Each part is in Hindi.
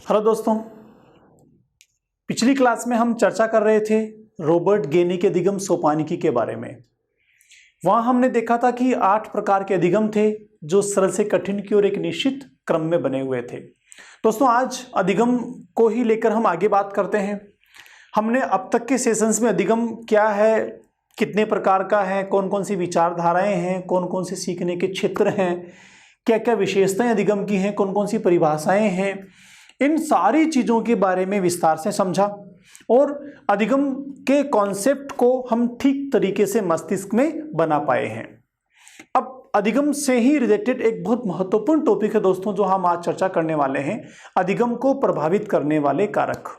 हेलो दोस्तों, पिछली क्लास में हम चर्चा कर रहे थे रॉबर्ट गेनी के अधिगम सोपानिकी के बारे में। वहां हमने देखा था कि 8 प्रकार के अधिगम थे जो सरल से कठिन की ओर एक निश्चित क्रम में बने हुए थे। दोस्तों, आज अधिगम को ही लेकर हम आगे बात करते हैं। हमने अब तक के सेशंस में अधिगम क्या है, कितने प्रकार का है, कौन कौन सी विचारधाराएं हैं, कौन कौन से सीखने के क्षेत्र हैं, क्या क्या विशेषताएं अधिगम की हैं, कौन कौन सी परिभाषाएं हैं, इन सारी चीज़ों के बारे में विस्तार से समझा और अधिगम के कॉन्सेप्ट को हम ठीक तरीके से मस्तिष्क में बना पाए हैं। अब अधिगम से ही रिलेटेड एक बहुत महत्वपूर्ण टॉपिक है दोस्तों, जो हम आज चर्चा करने वाले हैं, अधिगम को प्रभावित करने वाले कारक।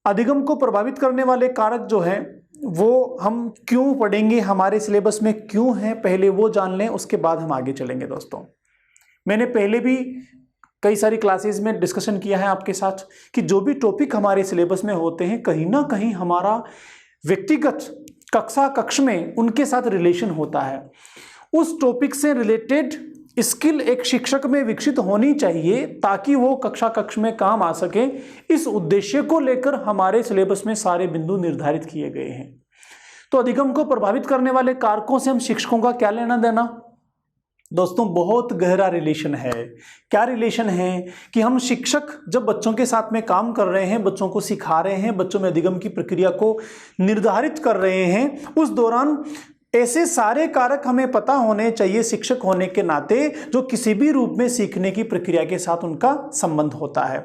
अधिगम को प्रभावित करने वाले कारक जो हैं वो हम क्यों पढ़ेंगे, हमारे सिलेबस में क्यों हैं, पहले वो जान लें, उसके बाद हम आगे चलेंगे। दोस्तों, मैंने पहले भी कई सारी क्लासेस में डिस्कशन किया है आपके साथ कि जो भी टॉपिक हमारे सिलेबस में होते हैं कहीं ना कहीं हमारा व्यक्तिगत कक्ष में उनके साथ रिलेशन होता है। उस टॉपिक से रिलेटेड स्किल एक शिक्षक में विकसित होनी चाहिए ताकि वो कक्ष में काम आ सके। इस उद्देश्य को लेकर हमारे सिलेबस में सारे बिंदु निर्धारित किए गए हैं। तो अधिगम को प्रभावित करने वाले कारकों से हम शिक्षकों का क्या लेना देना? दोस्तों, बहुत गहरा रिलेशन है। क्या रिलेशन है कि हम शिक्षक जब बच्चों के साथ में काम कर रहे हैं, बच्चों को सिखा रहे हैं, बच्चों में अधिगम की प्रक्रिया को निर्धारित कर रहे हैं, उस दौरान ऐसे सारे कारक हमें पता होने चाहिए शिक्षक होने के नाते, जो किसी भी रूप में सीखने की प्रक्रिया के साथ उनका संबंध होता है।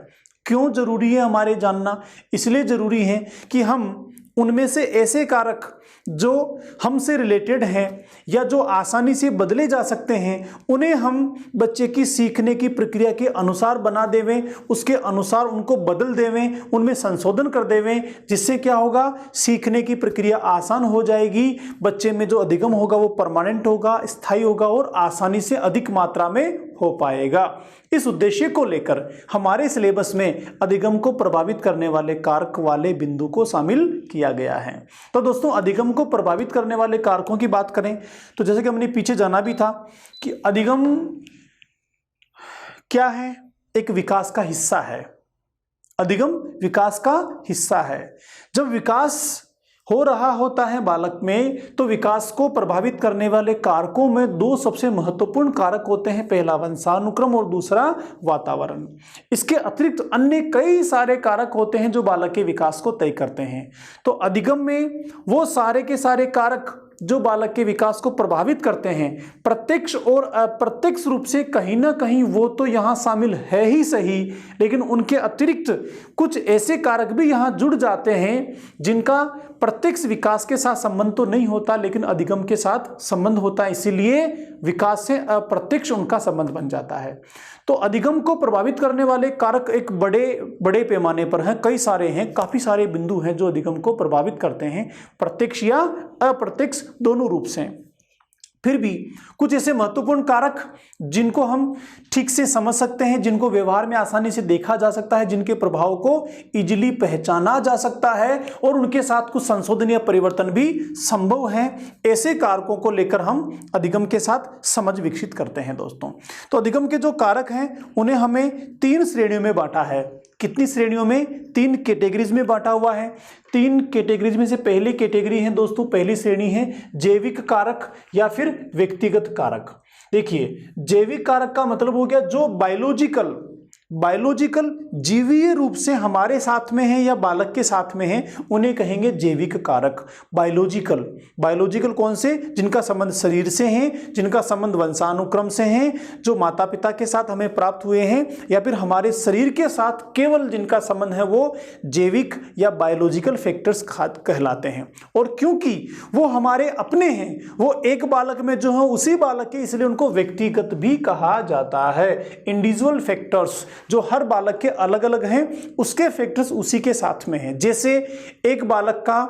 क्यों जरूरी है हमारे जानना? इसलिए जरूरी है कि हम उनमें से ऐसे कारक जो हमसे रिलेटेड हैं या जो आसानी से बदले जा सकते हैं, उन्हें हम बच्चे की सीखने की प्रक्रिया के अनुसार बना देवें, उसके अनुसार उनको बदल देवें, उनमें संशोधन कर देवें, जिससे क्या होगा, सीखने की प्रक्रिया आसान हो जाएगी। बच्चे में जो अधिगम होगा वो परमानेंट होगा, स्थायी होगा और आसानी से अधिक मात्रा में हो पाएगा। इस उद्देश्य को लेकर हमारे सिलेबस में अधिगम को प्रभावित करने वाले कारक वाले बिंदु को शामिल किया गया है। तो दोस्तों, अधिगम को प्रभावित करने वाले कारकों की बात करें तो जैसे कि हमने पीछे जाना भी था कि अधिगम क्या है, एक विकास का हिस्सा है। अधिगम विकास का हिस्सा है। जब विकास हो रहा होता है बालक में, तो विकास को प्रभावित करने वाले कारकों में 2 सबसे महत्वपूर्ण कारक होते हैं। पहला वंशानुक्रम और दूसरा वातावरण। इसके अतिरिक्त अन्य कई सारे कारक होते हैं जो बालक के विकास को तय करते हैं। तो अधिगम में वो सारे के सारे कारक जो बालक के विकास को प्रभावित करते हैं, प्रत्यक्ष और अप्रत्यक्ष रूप से कहीं ना कहीं वो तो यहाँ शामिल है ही सही, लेकिन उनके अतिरिक्त कुछ ऐसे कारक भी यहाँ जुड़ जाते हैं जिनका प्रत्यक्ष विकास के साथ संबंध तो नहीं होता, लेकिन अधिगम के साथ संबंध होता है। इसीलिए विकास से अप्रत्यक्ष उनका संबंध बन जाता है। तो अधिगम को प्रभावित करने वाले कारक एक बड़े पैमाने पर हैं, कई सारे हैं, काफी सारे बिंदु हैं जो अधिगम को प्रभावित करते हैं, प्रत्यक्ष या अप्रत्यक्ष दोनों रूप से। फिर भी कुछ ऐसे महत्वपूर्ण कारक जिनको हम ठीक से समझ सकते हैं, जिनको व्यवहार में आसानी से देखा जा सकता है, जिनके प्रभाव को इजीली पहचाना जा सकता है और उनके साथ कुछ संशोधन या परिवर्तन भी संभव है, ऐसे कारकों को लेकर हम अधिगम के साथ समझ विकसित करते हैं। दोस्तों, तो अधिगम के जो कारक हैं उन्हें हमें 3 श्रेणियों में बांटा है। कितनी श्रेणियों में? 3 कैटेगरीज में बांटा हुआ है। 3 कैटेगरीज में से पहली कैटेगरी है दोस्तों, पहली श्रेणी है जैविक कारक या फिर व्यक्तिगत कारक। देखिए, जैविक कारक का मतलब हो गया जो बायोलॉजिकल जीवीय रूप से हमारे साथ में है या बालक के साथ में है, उन्हें कहेंगे जैविक कारक। बायोलॉजिकल कौन से? जिनका संबंध शरीर से है, जिनका संबंध वंशानुक्रम से है, जो माता पिता के साथ हमें प्राप्त हुए हैं, या फिर हमारे शरीर के साथ केवल जिनका संबंध है, वो जैविक या बायोलॉजिकल फैक्टर्स कहलाते हैं। और क्योंकि वो हमारे अपने हैं, वो एक बालक में जो है उसी बालक के, इसलिए उनको व्यक्तिगत भी कहा जाता है। इंडिविजुअल फैक्टर्स जो हर बालक के अलग अलग हैं, उसके फैक्टर्स उसी के साथ में हैं। जैसे एक बालक का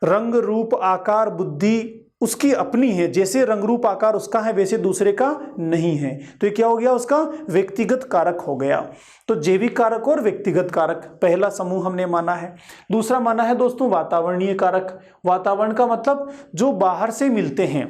रंग रूप आकार बुद्धि उसकी अपनी है, जैसे रंग रूप आकार उसका है वैसे दूसरे का नहीं है, तो ये क्या हो गया, उसका व्यक्तिगत कारक हो गया। तो जैविक कारक और व्यक्तिगत कारक पहला समूह हमने माना है। दूसरा माना है दोस्तों वातावरणीय कारक। वातावरण का मतलब जो बाहर से मिलते हैं,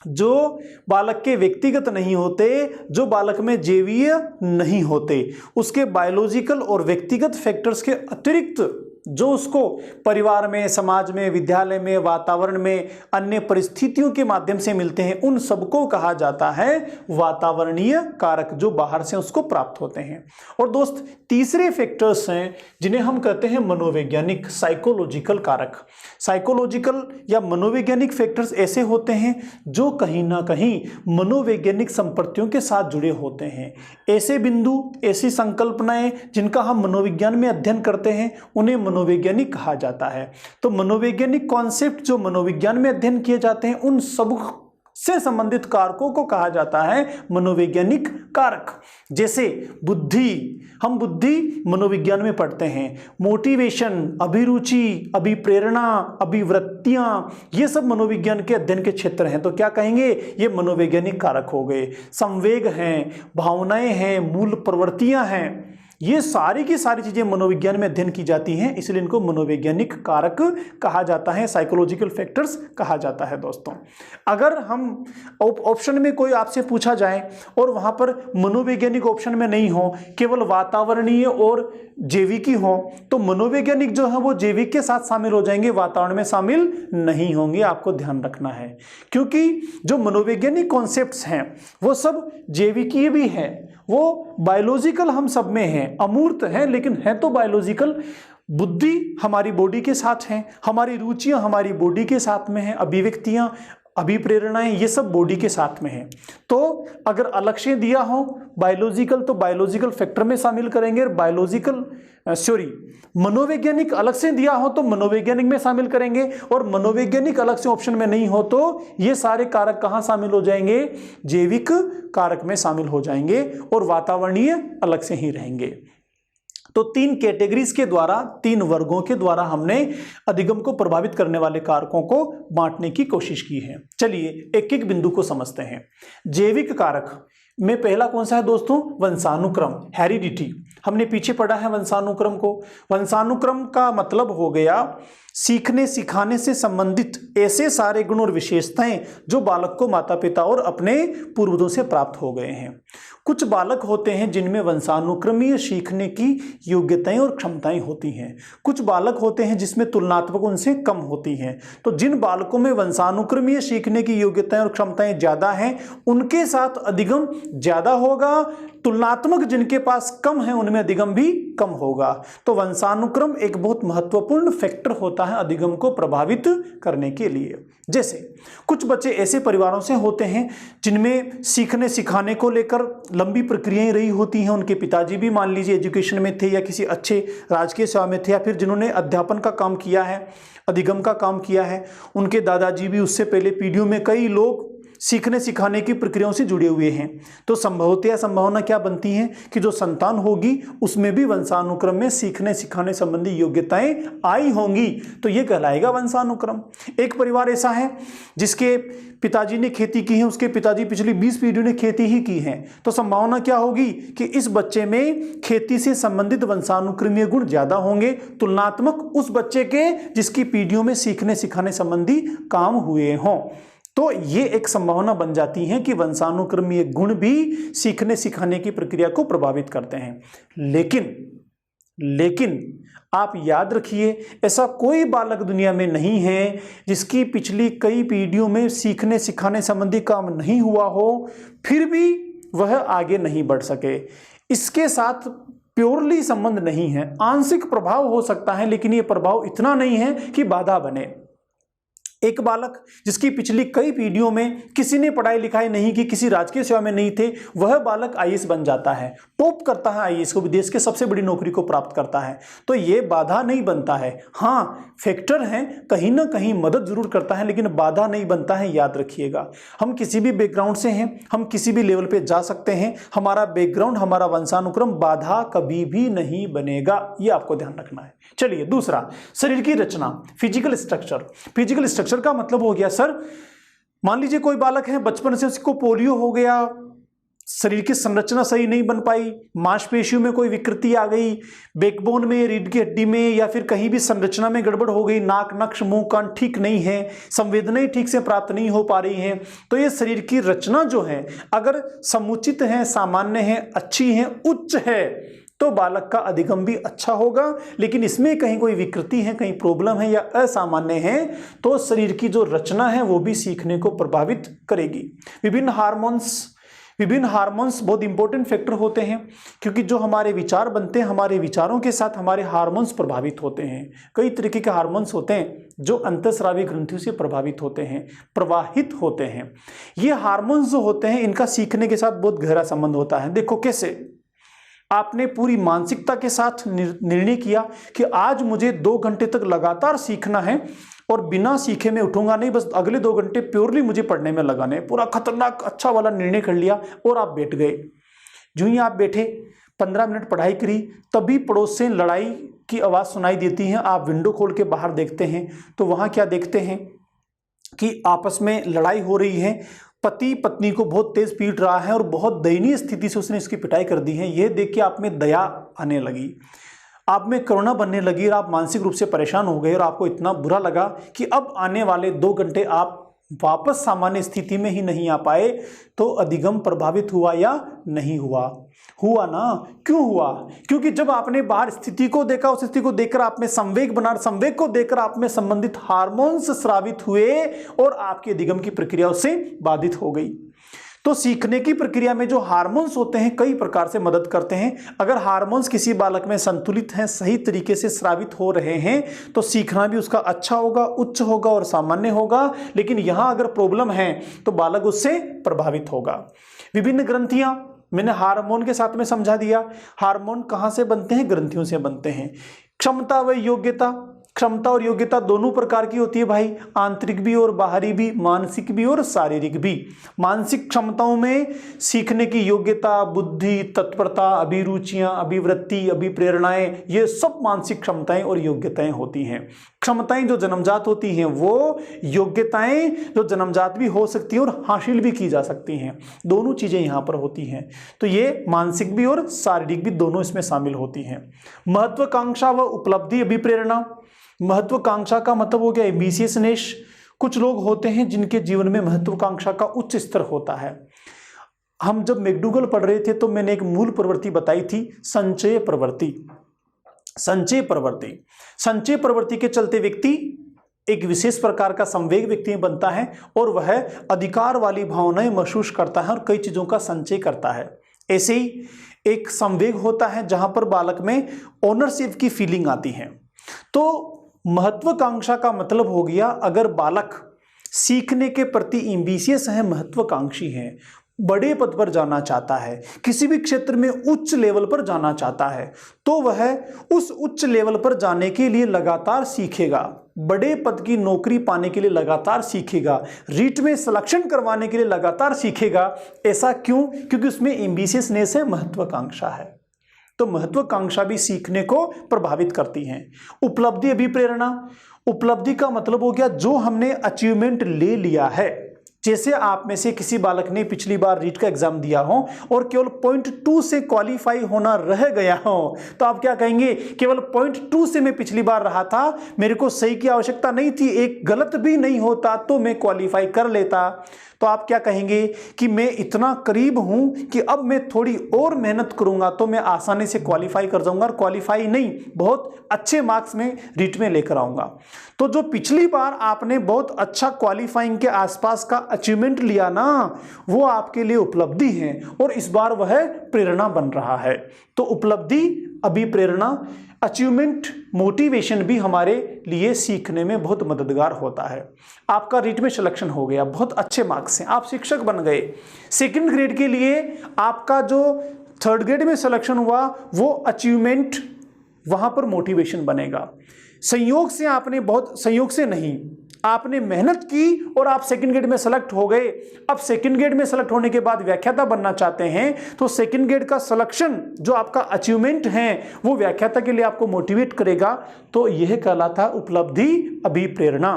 जो बालक के व्यक्तिगत नहीं होते, जो बालक में जैवीय नहीं होते, उसके बायोलॉजिकल और व्यक्तिगत फैक्टर्स के अतिरिक्त जो उसको परिवार में, समाज में, विद्यालय में, वातावरण में, अन्य परिस्थितियों के माध्यम से मिलते हैं, उन सबको कहा जाता है वातावरणीय कारक, जो बाहर से उसको प्राप्त होते हैं। और दोस्त, तीसरे फैक्टर्स हैं जिन्हें हम कहते हैं मनोवैज्ञानिक, साइकोलॉजिकल कारक। साइकोलॉजिकल या मनोवैज्ञानिक फैक्टर्स ऐसे होते हैं जो कहीं ना कहीं मनोवैज्ञानिक संपत्तियों के साथ जुड़े होते हैं। ऐसे बिंदु, ऐसी संकल्पनाएं जिनका हम मनोविज्ञान में अध्ययन करते हैं, उन्हें मनोवैज्ञानिक कहा जाता है। तो मनोवैज्ञानिक कॉन्सेप्ट जो मनोविज्ञान में अध्ययन किए जाते हैं, उन सब से संबंधित कारकों को कहा जाता है मनोवैज्ञानिक कारक। जैसे बुद्धि, हम बुद्धि मनोविज्ञान में पढ़ते हैं। मोटिवेशन, अभिरुचि, अभिप्रेरणा, अभिवृत्तियां, ये सब मनोविज्ञान के अध्ययन के क्षेत्र हैं। तो क्या कहेंगे, ये मनोवैज्ञानिक कारक हो गए। संवेग हैं, भावनाएं हैं, मूल प्रवृत्तियां हैं, ये सारी की सारी चीजें मनोविज्ञान में अध्ययन की जाती हैं, इसलिए इनको मनोवैज्ञानिक कारक कहा जाता है, साइकोलॉजिकल फैक्टर्स कहा जाता है। दोस्तों, अगर हम ऑप्शन में कोई आपसे पूछा जाए और वहां पर मनोवैज्ञानिक ऑप्शन में नहीं हो, केवल वातावरणीय और जैविकी हो, तो मनोवैज्ञानिक जो है वो जैविक के साथ शामिल हो जाएंगे, वातावरण में शामिल नहीं होंगे। आपको ध्यान रखना है, क्योंकि जो मनोवैज्ञानिक कॉन्सेप्ट्स हैं वो सब जैविकीय भी हैं, वो बायोलॉजिकल हम सब में हैं, अमूर्त हैं, लेकिन है तो बायोलॉजिकल। बुद्धि हमारी बॉडी के साथ है, हमारी रुचियां हमारी बॉडी के साथ में हैं, अभिव्यक्तियां, अभिप्रेरणाएं, ये सब बॉडी के साथ में हैं। तो अगर अलग से दिया हो बायोलॉजिकल, तो बायोलॉजिकल फैक्टर में शामिल करेंगे, मनोवैज्ञानिक अलग से दिया हो तो मनोवैज्ञानिक में शामिल करेंगे, और मनोवैज्ञानिक अलग से ऑप्शन में नहीं हो तो ये सारे कारक कहाँ शामिल हो जाएंगे, जैविक कारक में शामिल हो जाएंगे, और वातावरणीय अलग से ही रहेंगे। तो 3 कैटेगरीज के द्वारा, 3 वर्गों के द्वारा हमने अधिगम को प्रभावित करने वाले कारकों को बांटने की कोशिश की है। चलिए एक एक बिंदु को समझते हैं। जैविक कारक में पहला कौन सा है दोस्तों, वंशानुक्रम, हेरिडिटी। हमने पीछे पढ़ा है वंशानुक्रम को। वंशानुक्रम का मतलब हो गया सीखने सिखाने से संबंधित ऐसे सारे गुण और विशेषताएं जो बालक को माता पिता और अपने पूर्वजों से प्राप्त हो गए हैं। कुछ बालक होते हैं जिनमें वंशानुक्रमीय सीखने की योग्यताएं और क्षमताएं होती हैं, कुछ बालक होते हैं जिसमें तुलनात्मक उनसे कम होती हैं। तो जिन बालकों में वंशानुक्रमीय सीखने की योग्यताएं और क्षमताएं ज्यादा हैं, उनके साथ अधिगम ज्यादा होगा, तुलनात्मक जिनके पास कम है उनमें अधिगम भी कम होगा। तो वंशानुक्रम एक बहुत महत्वपूर्ण फैक्टर होता है अधिगम को प्रभावित करने के लिए। जैसे कुछ बच्चे ऐसे परिवारों से होते हैं जिनमें सीखने सिखाने को लेकर लंबी प्रक्रियाएं रही होती हैं, उनके पिताजी भी मान लीजिए एजुकेशन में थे या किसी अच्छे राजकीय सेवा में थे, या फिर जिन्होंने अध्यापन का काम किया है, अधिगम का काम किया है, उनके दादाजी भी, उससे पहले पीढ़ियों में कई लोग सीखने सिखाने की प्रक्रियाओं से जुड़े हुए हैं। तो संभवतः संभावना क्या बनती है कि जो संतान होगी उसमें भी वंशानुक्रम में सीखने सिखाने संबंधी योग्यताएं आई होंगी, तो यह कहलाएगा वंशानुक्रम। एक परिवार ऐसा है जिसके पिताजी ने खेती की है, उसके पिताजी पिछली 20 पीढ़ियों ने खेती ही की है, तो संभावना क्या होगी कि इस बच्चे में खेती से संबंधित वंशानुक्रमीय गुण ज्यादा होंगे तुलनात्मक उस बच्चे के जिसकी पीढ़ियों में सीखने सिखाने संबंधी काम हुए हों। तो ये एक संभावना बन जाती है कि वंशानुक्रमीय गुण भी सीखने सिखाने की प्रक्रिया को प्रभावित करते हैं। लेकिन आप याद रखिए, ऐसा कोई बालक दुनिया में नहीं है जिसकी पिछली कई पीढ़ियों में सीखने सिखाने संबंधी काम नहीं हुआ हो, फिर भी वह आगे नहीं बढ़ सके। इसके साथ प्योरली संबंध नहीं है, आंशिक प्रभाव हो सकता है, लेकिन यह प्रभाव इतना नहीं है कि बाधा बने। एक बालक जिसकी पिछली कई पीढ़ियों में किसी ने पढ़ाई लिखाई नहीं की, किसी राजकीय सेवा में नहीं थे, वह बालक आईएएस बन जाता है, टॉप करता है आईएएस को, देश के सबसे बड़ी नौकरी को प्राप्त करता है, तो यह बाधा नहीं बनता है। हाँ, फैक्टर है, कहीं ना कहीं मदद जरूर करता है, लेकिन बाधा नहीं बनता है, याद रखिएगा। हम किसी भी बैकग्राउंड से हैं, हम किसी भी लेवल पे जा सकते हैं, हमारा बैकग्राउंड, हमारा वंशानुक्रम बाधा कभी भी नहीं बनेगा, यह आपको ध्यान रखना है। चलिए दूसरा, शरीर की रचना, फिजिकल स्ट्रक्चर। फिजिकल स्ट्रक्चर का मतलब हो गया, सर मान लीजिए कोई बालक है, बचपन से उसको पोलियो हो गया, शरीर की संरचना सही नहीं बन पाई, मांसपेशियों में कोई विकृति आ गई, बैकबोन में, रीढ़ की हड्डी में, या फिर कहीं भी संरचना में गड़बड़ हो गई, नाक नक्श मुंह कान ठीक नहीं है, संवेदनाएं ठीक से प्राप्त नहीं हो पा रही हैं, तो ये शरीर की रचना जो है अगर समुचित है, सामान्य है, अच्छी है, उच्च है, तो बालक का अधिगम भी अच्छा होगा। लेकिन इसमें कहीं कोई विकृति है, कहीं प्रॉब्लम है या असामान्य है, तो शरीर की जो रचना है वो भी सीखने को प्रभावित करेगी। विभिन्न हार्मोन्स बहुत इंपॉर्टेंट फैक्टर होते हैं, क्योंकि जो हमारे विचार बनते हैं, हमारे विचारों के साथ हमारे हार्मोन्स प्रभावित होते हैं। कई तरीके के हार्मोन्स होते हैं जो अंतःस्रावी ग्रंथियों से प्रभावित होते हैं, प्रवाहित होते हैं। ये हार्मोन्स जो होते हैं इनका सीखने के साथ बहुत गहरा संबंध होता है। देखो कैसे, आपने पूरी मानसिकता के साथ निर्णय किया कि आज मुझे 2 घंटे तक लगातार सीखना है और बिना सीखे मैं उठूंगा नहीं, बस अगले 2 घंटे प्योरली मुझे पढ़ने में लगाने, पूरा खतरनाक अच्छा वाला निर्णय कर लिया और आप बैठ गए। जो ही आप बैठे 15 मिनट पढ़ाई करी, तभी पड़ोस से लड़ाई की आवाज़ सुनाई देती है। आप विंडो खोल के बाहर देखते हैं तो वहाँ क्या देखते हैं कि आपस में लड़ाई हो रही है, पति पत्नी को बहुत तेज पीट रहा है और बहुत दयनीय स्थिति से उसने इसकी पिटाई कर दी है। यह देख के आप में दया आने लगी, आप में करुणा बनने लगी और आप मानसिक रूप से परेशान हो गए और आपको इतना बुरा लगा कि अब आने वाले 2 घंटे आप वापस सामान्य स्थिति में ही नहीं आ पाए। तो अधिगम प्रभावित हुआ या नहीं हुआ? हुआ ना। क्यों हुआ? क्योंकि जब आपने बाहर स्थिति को देखा, उस स्थिति को देखकर आप में संवेग बना, संवेग को देखकर आप में संबंधित हार्मोन्स स्रावित हुए और आपकी अधिगम की प्रक्रिया उससे बाधित हो गई। तो सीखने की प्रक्रिया में जो हार्मोन्स होते हैं कई प्रकार से मदद करते हैं। अगर हार्मोन्स किसी बालक में संतुलित हैं, सही तरीके से स्रावित हो रहे हैं, तो सीखना भी उसका अच्छा होगा, उच्च होगा और सामान्य होगा। लेकिन यहां अगर प्रॉब्लम है तो बालक उससे प्रभावित होगा। विभिन्न ग्रंथियां मैंने हार्मोन के साथ में समझा दिया। हार्मोन कहां से बनते हैं? ग्रंथियों से बनते हैं। क्षमता व योग्यता, क्षमता और योग्यता दोनों प्रकार की होती है भाई, आंतरिक भी और बाहरी भी, मानसिक भी और शारीरिक भी। मानसिक क्षमताओं में सीखने की योग्यता, बुद्धि, तत्परता, अभिरुचियां, अभिवृत्ति, अभिप्रेरणाएं, ये सब मानसिक क्षमताएं और योग्यताएं होती हैं। क्षमताएं जो जन्मजात होती हैं वो योग्यताएं जो जन्मजात भी हो सकती हैं और हासिल भी की जा सकती हैं। दोनों चीजें यहां पर होती हैं। तो ये मानसिक भी और शारीरिक भी दोनों इसमें शामिल होती हैं। महत्वाकांक्षा व उपलब्धि, अभिप्रेरणा। महत्वाकांक्षा का मतलब हो गया एम्बिशियसनेस। कुछ लोग होते हैं जिनके जीवन में महत्वाकांक्षा का उच्च स्तर होता है। हम जब मैकडूगल पढ़ रहे थे तो मैंने एक मूल प्रवृत्ति बताई थी, संचय प्रवृत्ति। संचय प्रवृत्ति, संचय प्रवृत्ति के चलते व्यक्ति एक विशेष प्रकार का संवेग व्यक्ति में बनता है और वह अधिकार वाली भावनाएं महसूस करता है और कई चीजों का संचय करता है। ऐसे ही एक संवेग होता है जहां पर बालक में ओनरशिप की फीलिंग आती है। तो महत्वाकांक्षा का मतलब हो गया, अगर बालक सीखने के प्रति एम्बिशियस है, महत्वाकांक्षी है, बड़े पद पर जाना चाहता है, किसी भी क्षेत्र में उच्च लेवल पर जाना चाहता है, तो वह उस उच्च लेवल पर जाने के लिए लगातार सीखेगा, बड़े पद की नौकरी पाने के लिए लगातार सीखेगा, रीट में सिलेक्शन करवाने के लिए लगातार सीखेगा। ऐसा क्यों? क्योंकि उसमें एम्बिशियसनेस है, महत्वाकांक्षा है। तो महत्वाकांक्षा भी सीखने को प्रभावित करती है। उपलब्धि, अभिप्रेरणा। उपलब्धि का मतलब हो गया जो हमने अचीवमेंट ले लिया है। जैसे आप में से किसी बालक ने पिछली बार रीट का एग्जाम दिया हो और केवल 0.2 से क्वालिफाई होना रह गया हो, तो आप क्या कहेंगे? केवल 0.2 से मैं पिछली बार रहा था, मेरे को सही की आवश्यकता नहीं थी, एक गलत भी नहीं होता तो मैं क्वालिफाई कर लेता। तो आप क्या कहेंगे कि मैं इतना करीब हूं कि अब मैं थोड़ी और मेहनत करूंगा तो मैं आसानी से क्वालिफाई कर जाऊंगा, और क्वालिफाई नहीं, बहुत अच्छे मार्क्स में रीट में लेकर आऊंगा। तो जो पिछली बार आपने बहुत अच्छा क्वालिफाइंग के आसपास का अचीवमेंट लिया ना, वो आपके लिए उपलब्धि है और इस बार वह प्रेरणा बन रहा है। तो उपलब्धि, अभिप्रेरणा, अचीवमेंट, मोटिवेशन भी हमारे लिए सीखने में बहुत मददगार होता है। आपका रीट में सिलेक्शन हो गया, बहुत अच्छे मार्क्स हैं, आप शिक्षक बन गए। सेकंड ग्रेड के लिए आपका जो 3rd ग्रेड में सिलेक्शन हुआ वो अचीवमेंट, वहां पर मोटिवेशन बनेगा। संयोग से आपने बहुत, संयोग से नहीं, आपने मेहनत की और आप 2nd ग्रेड में सेलेक्ट हो गए। अब 2nd ग्रेड में सेलेक्ट होने के बाद व्याख्याता बनना चाहते हैं तो 2nd ग्रेड का सिलेक्शन जो आपका अचीवमेंट है वो व्याख्याता के लिए आपको मोटिवेट करेगा। तो यह कहलाता है उपलब्धि, अभिप्रेरणा।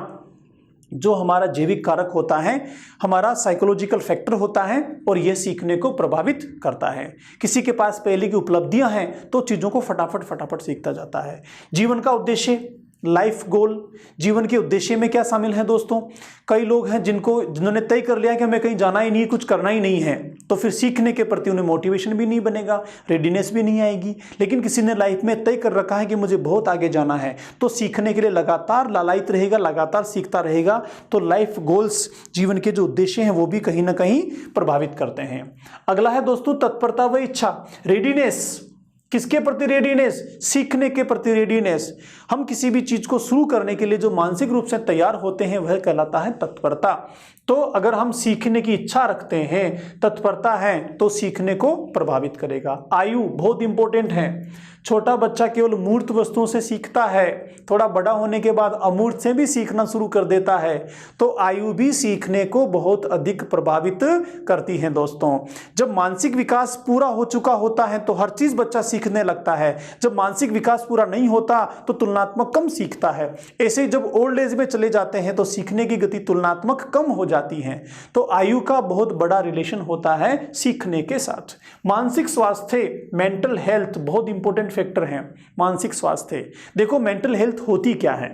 जो हमारा जैविक कारक होता है, हमारा साइकोलॉजिकल फैक्टर होता है, और यह सीखने को प्रभावित करता है। किसी के पास पहले की उपलब्धियां हैं तो चीज़ों को फटाफट सीखता जाता है। जीवन का उद्देश्य, लाइफ गोल, जीवन के उद्देश्य में क्या शामिल है दोस्तों? कई लोग हैं जिन्होंने तय कर लिया कि हमें कहीं जाना ही नहीं, कुछ करना ही नहीं है, तो फिर सीखने के प्रति उन्हें मोटिवेशन भी नहीं बनेगा, रेडीनेस भी नहीं आएगी। लेकिन किसी ने लाइफ में तय कर रखा है कि मुझे बहुत आगे जाना है, तो सीखने के लिए लगातार लालायित रहेगा, लगातार सीखता रहेगा, तो लाइफ गोल्स, जीवन के जो उद्देश्य हैं वो भी कहीं ना कहीं प्रभावित करते हैं। अगला है दोस्तों तत्परता व इच्छा, रेडीनेस। किसके प्रति रेडीनेस? सीखने के प्रति रेडीनेस। हम किसी भी चीज को शुरू करने के लिए जो मानसिक रूप से तैयार होते हैं वह कहलाता है तत्परता। तो अगर हम सीखने की इच्छा रखते हैं, तत्परता है, तो सीखने को प्रभावित करेगा। आयु बहुत इंपॉर्टेंट है। छोटा बच्चा केवल मूर्त वस्तुओं से सीखता है, थोड़ा बड़ा होने के बाद अमूर्त से भी सीखना शुरू कर देता है, तो आयु भी सीखने को बहुत अधिक प्रभावित करती है दोस्तों। जब मानसिक विकास पूरा हो चुका होता है तो हर चीज बच्चा सीखने लगता है। जब मानसिक विकास पूरा नहीं होता तो तुलनात्मक कम सीखता है। ऐसे ही जब ओल्ड एज में चले जाते हैं तो सीखने की गति तुलनात्मक कम हो जाती है। तो आयु का बहुत बड़ा रिलेशन होता है सीखने के साथ। मानसिक स्वास्थ्य, मेंटल हेल्थ बहुत इंपॉर्टेंट फैक्टर है। मानसिक स्वास्थ्य, देखो मेंटल हेल्थ होती क्या है?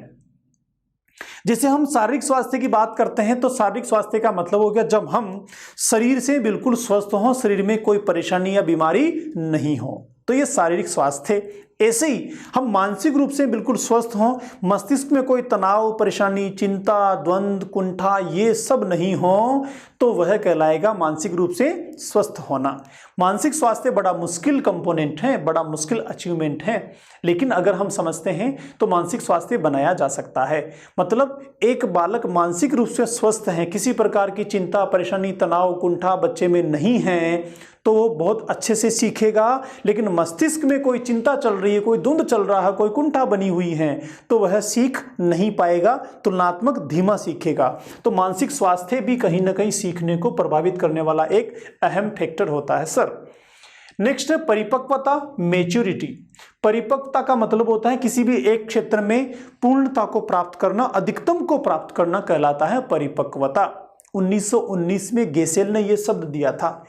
जैसे हम शारीरिक स्वास्थ्य की बात करते हैं तो शारीरिक स्वास्थ्य का मतलब हो गया जब हम शरीर से बिल्कुल स्वस्थ हों, शरीर में कोई परेशानी या बीमारी नहीं हो, तो ये शारीरिक स्वास्थ्य। ऐसे ही हम मानसिक रूप से बिल्कुल स्वस्थ हों, मस्तिष्क में कोई तनाव, परेशानी, चिंता, द्वंद्व, कुंठा ये सब नहीं हो, तो वह कहलाएगा मानसिक रूप से स्वस्थ होना। मानसिक स्वास्थ्य बड़ा मुश्किल कंपोनेंट है, बड़ा मुश्किल अचीवमेंट है, लेकिन अगर हम समझते हैं तो मानसिक स्वास्थ्य बनाया जा सकता है। मतलब एक बालक मानसिक रूप से स्वस्थ है, किसी प्रकार की चिंता, परेशानी, तनाव, कुंठा बच्चे में नहीं है, तो वो बहुत अच्छे से सीखेगा। लेकिन मस्तिष्क में कोई चिंता चल रही है, कोई धुंध चल रहा है, कोई कुंठा बनी हुई है, तो वह सीख नहीं पाएगा, तुलनात्मक धीमा सीखेगा। तो मानसिक स्वास्थ्य भी कहीं ना कहीं सीखने को प्रभावित करने वाला एक अहम फैक्टर होता है सर। नेक्स्ट है परिपक्वता, मैच्योरिटी। परिपक्वता का मतलब होता है किसी भी एक क्षेत्र में पूर्णता को प्राप्त करना, अधिकतम को प्राप्त करना कहलाता है परिपक्वता। 1919 में गेसेल ने यह शब्द दिया था।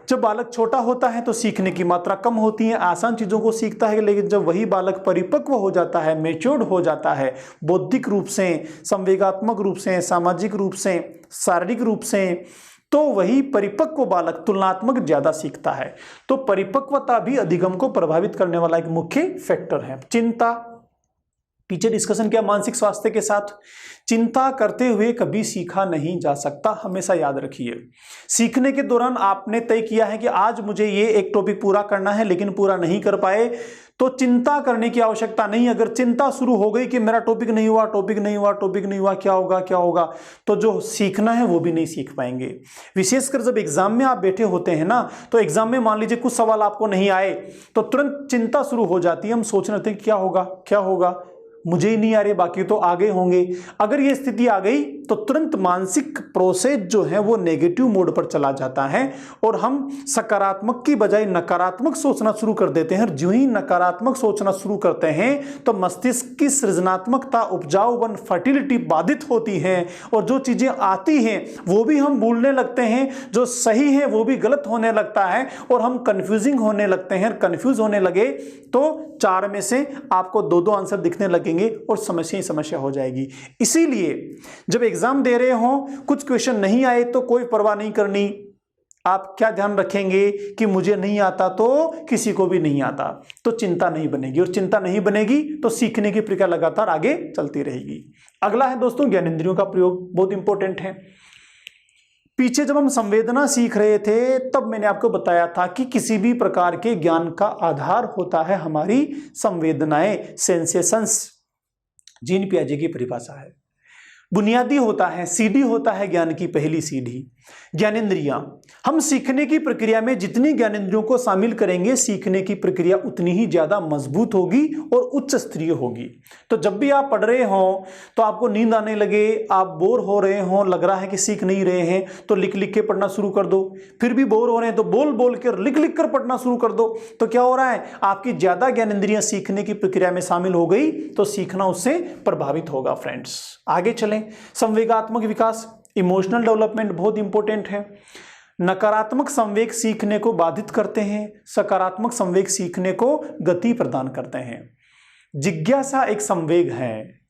जब बालक छोटा होता है तो सीखने की मात्रा कम होती है, आसान चीजों को सीखता है, लेकिन जब वही बालक परिपक्व हो जाता है, मैच्योर्ड हो जाता है, बौद्धिक रूप से, संवेगात्मक रूप से, सामाजिक रूप से, शारीरिक रूप से, तो वही परिपक्व बालक तुलनात्मक ज्यादा सीखता है। तो परिपक्वता भी अधिगम को प्रभावित करने वाला एक मुख्य फैक्टर है। चिंता, पीछे डिस्कशन किया मानसिक स्वास्थ्य के साथ। चिंता करते हुए कभी सीखा नहीं जा सकता, हमेशा याद रखिए। सीखने के दौरान आपने तय किया है कि आज मुझे ये एक टॉपिक पूरा करना है, लेकिन पूरा नहीं कर पाए, तो चिंता करने की आवश्यकता नहीं। अगर चिंता शुरू हो गई कि मेरा टॉपिक नहीं हुआ, टॉपिक नहीं हुआ, टॉपिक नहीं हुआ, क्या होगा क्या होगा, तो जो सीखना है वो भी नहीं सीख पाएंगे। विशेषकर जब एग्जाम में आप बैठे होते हैं ना, तो एग्जाम में मान लीजिए कुछ सवाल आपको नहीं आए तो तुरंत चिंता शुरू हो जाती है। हम सोच रहे थे क्या होगा क्या होगा, मुझे ही नहीं आ रहे, बाकी तो आगे होंगे। अगर ये स्थिति आ गई तो तुरंत मानसिक प्रोसेस जो है वो नेगेटिव मोड पर चला जाता है और हम सकारात्मक की बजाय नकारात्मक सोचना शुरू कर देते हैं। जो ही नकारात्मक सोचना शुरू करते हैं तो मस्तिष्क की सृजनात्मकता, उपजाऊपन, फर्टिलिटी बाधित होती है और जो चीजें आती हैं वो भी हम भूलने लगते हैं, जो सही है वो भी गलत होने लगता है और हम कंफ्यूजिंग होने लगते हैं। कंफ्यूज होने लगे तो 4 में से आपको 2-2 आंसर दिखने लगेंगे और समस्या ही समस्या हो जाएगी। इसीलिए जब एग्जाम दे रहे हो, कुछ क्वेश्चन नहीं आए तो कोई परवाह नहीं करनी। आप क्या ध्यान रखेंगे कि मुझे नहीं आता तो किसी को भी नहीं आता, तो चिंता नहीं बनेगी, और चिंता नहीं बनेगी तो सीखने की प्रक्रिया लगातार आगे चलती रहेगी। अगला है दोस्तों ज्ञानेंद्रियों का प्रयोग, बहुत इंपॉर्टेंट है। पीछे जब हम संवेदना सीख रहे थे तब मैंने आपको बताया था कि किसी भी प्रकार के ज्ञान का आधार होता है हमारी संवेदनाएं, सेंसेशंस। जीन पियाजे की परिभाषा है। बुनियादी होता है, सीढ़ी होता है ज्ञान की, पहली सीढ़ी। ज्ञानेंद्रियां, हम सीखने की प्रक्रिया में जितनी ज्ञानेंद्रियों को शामिल करेंगे सीखने की प्रक्रिया उतनी ही ज्यादा मजबूत होगी और उच्च स्तरीय होगी। तो जब भी आप पढ़ रहे हो तो आपको नींद आने लगे, आप बोर हो रहे हो, लग रहा है कि सीख नहीं रहे हैं, तो लिख लिख के पढ़ना शुरू कर दो। फिर भी बोर हो रहे हैं तो बोल बोल कर लिख लिख कर पढ़ना शुरू कर दो। तो क्या हो रहा है, आपकी ज्यादा ज्ञानेंद्रियां सीखने की प्रक्रिया में शामिल हो गई तो सीखना उससे प्रभावित होगा। फ्रेंड्स आगे चलें, संवेगात्मक विकास, इमोशनल डेवलपमेंट बहुत इंपॉर्टेंट है। नकारात्मक संवेग सीखने को बाधित करते हैं, सकारात्मक संवेग सीखने को गति प्रदान करते हैं। जिज्ञासा एक संवेग है,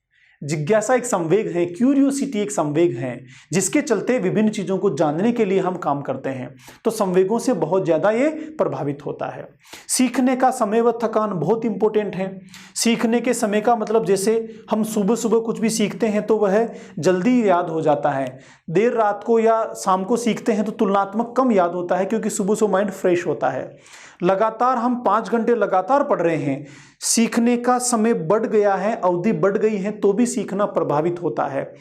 जिज्ञासा एक संवेग है, क्यूरियोसिटी एक संवेग है, जिसके चलते विभिन्न चीजों को जानने के लिए हम काम करते हैं। तो संवेगों से बहुत ज्यादा ये प्रभावित होता है। सीखने का समय व थकान बहुत इंपॉर्टेंट है। सीखने के समय का मतलब जैसे हम सुबह सुबह कुछ भी सीखते हैं तो वह जल्दी याद हो जाता है, देर रात को या शाम को सीखते हैं तो तुलनात्मक कम याद होता है, क्योंकि सुबह सुबह माइंड फ्रेश होता है। लगातार हम 5 घंटे लगातार पढ़ रहे हैं, सीखने का समय बढ़ गया है, अवधि बढ़ गई है, तो भी सीखना प्रभावित होता है।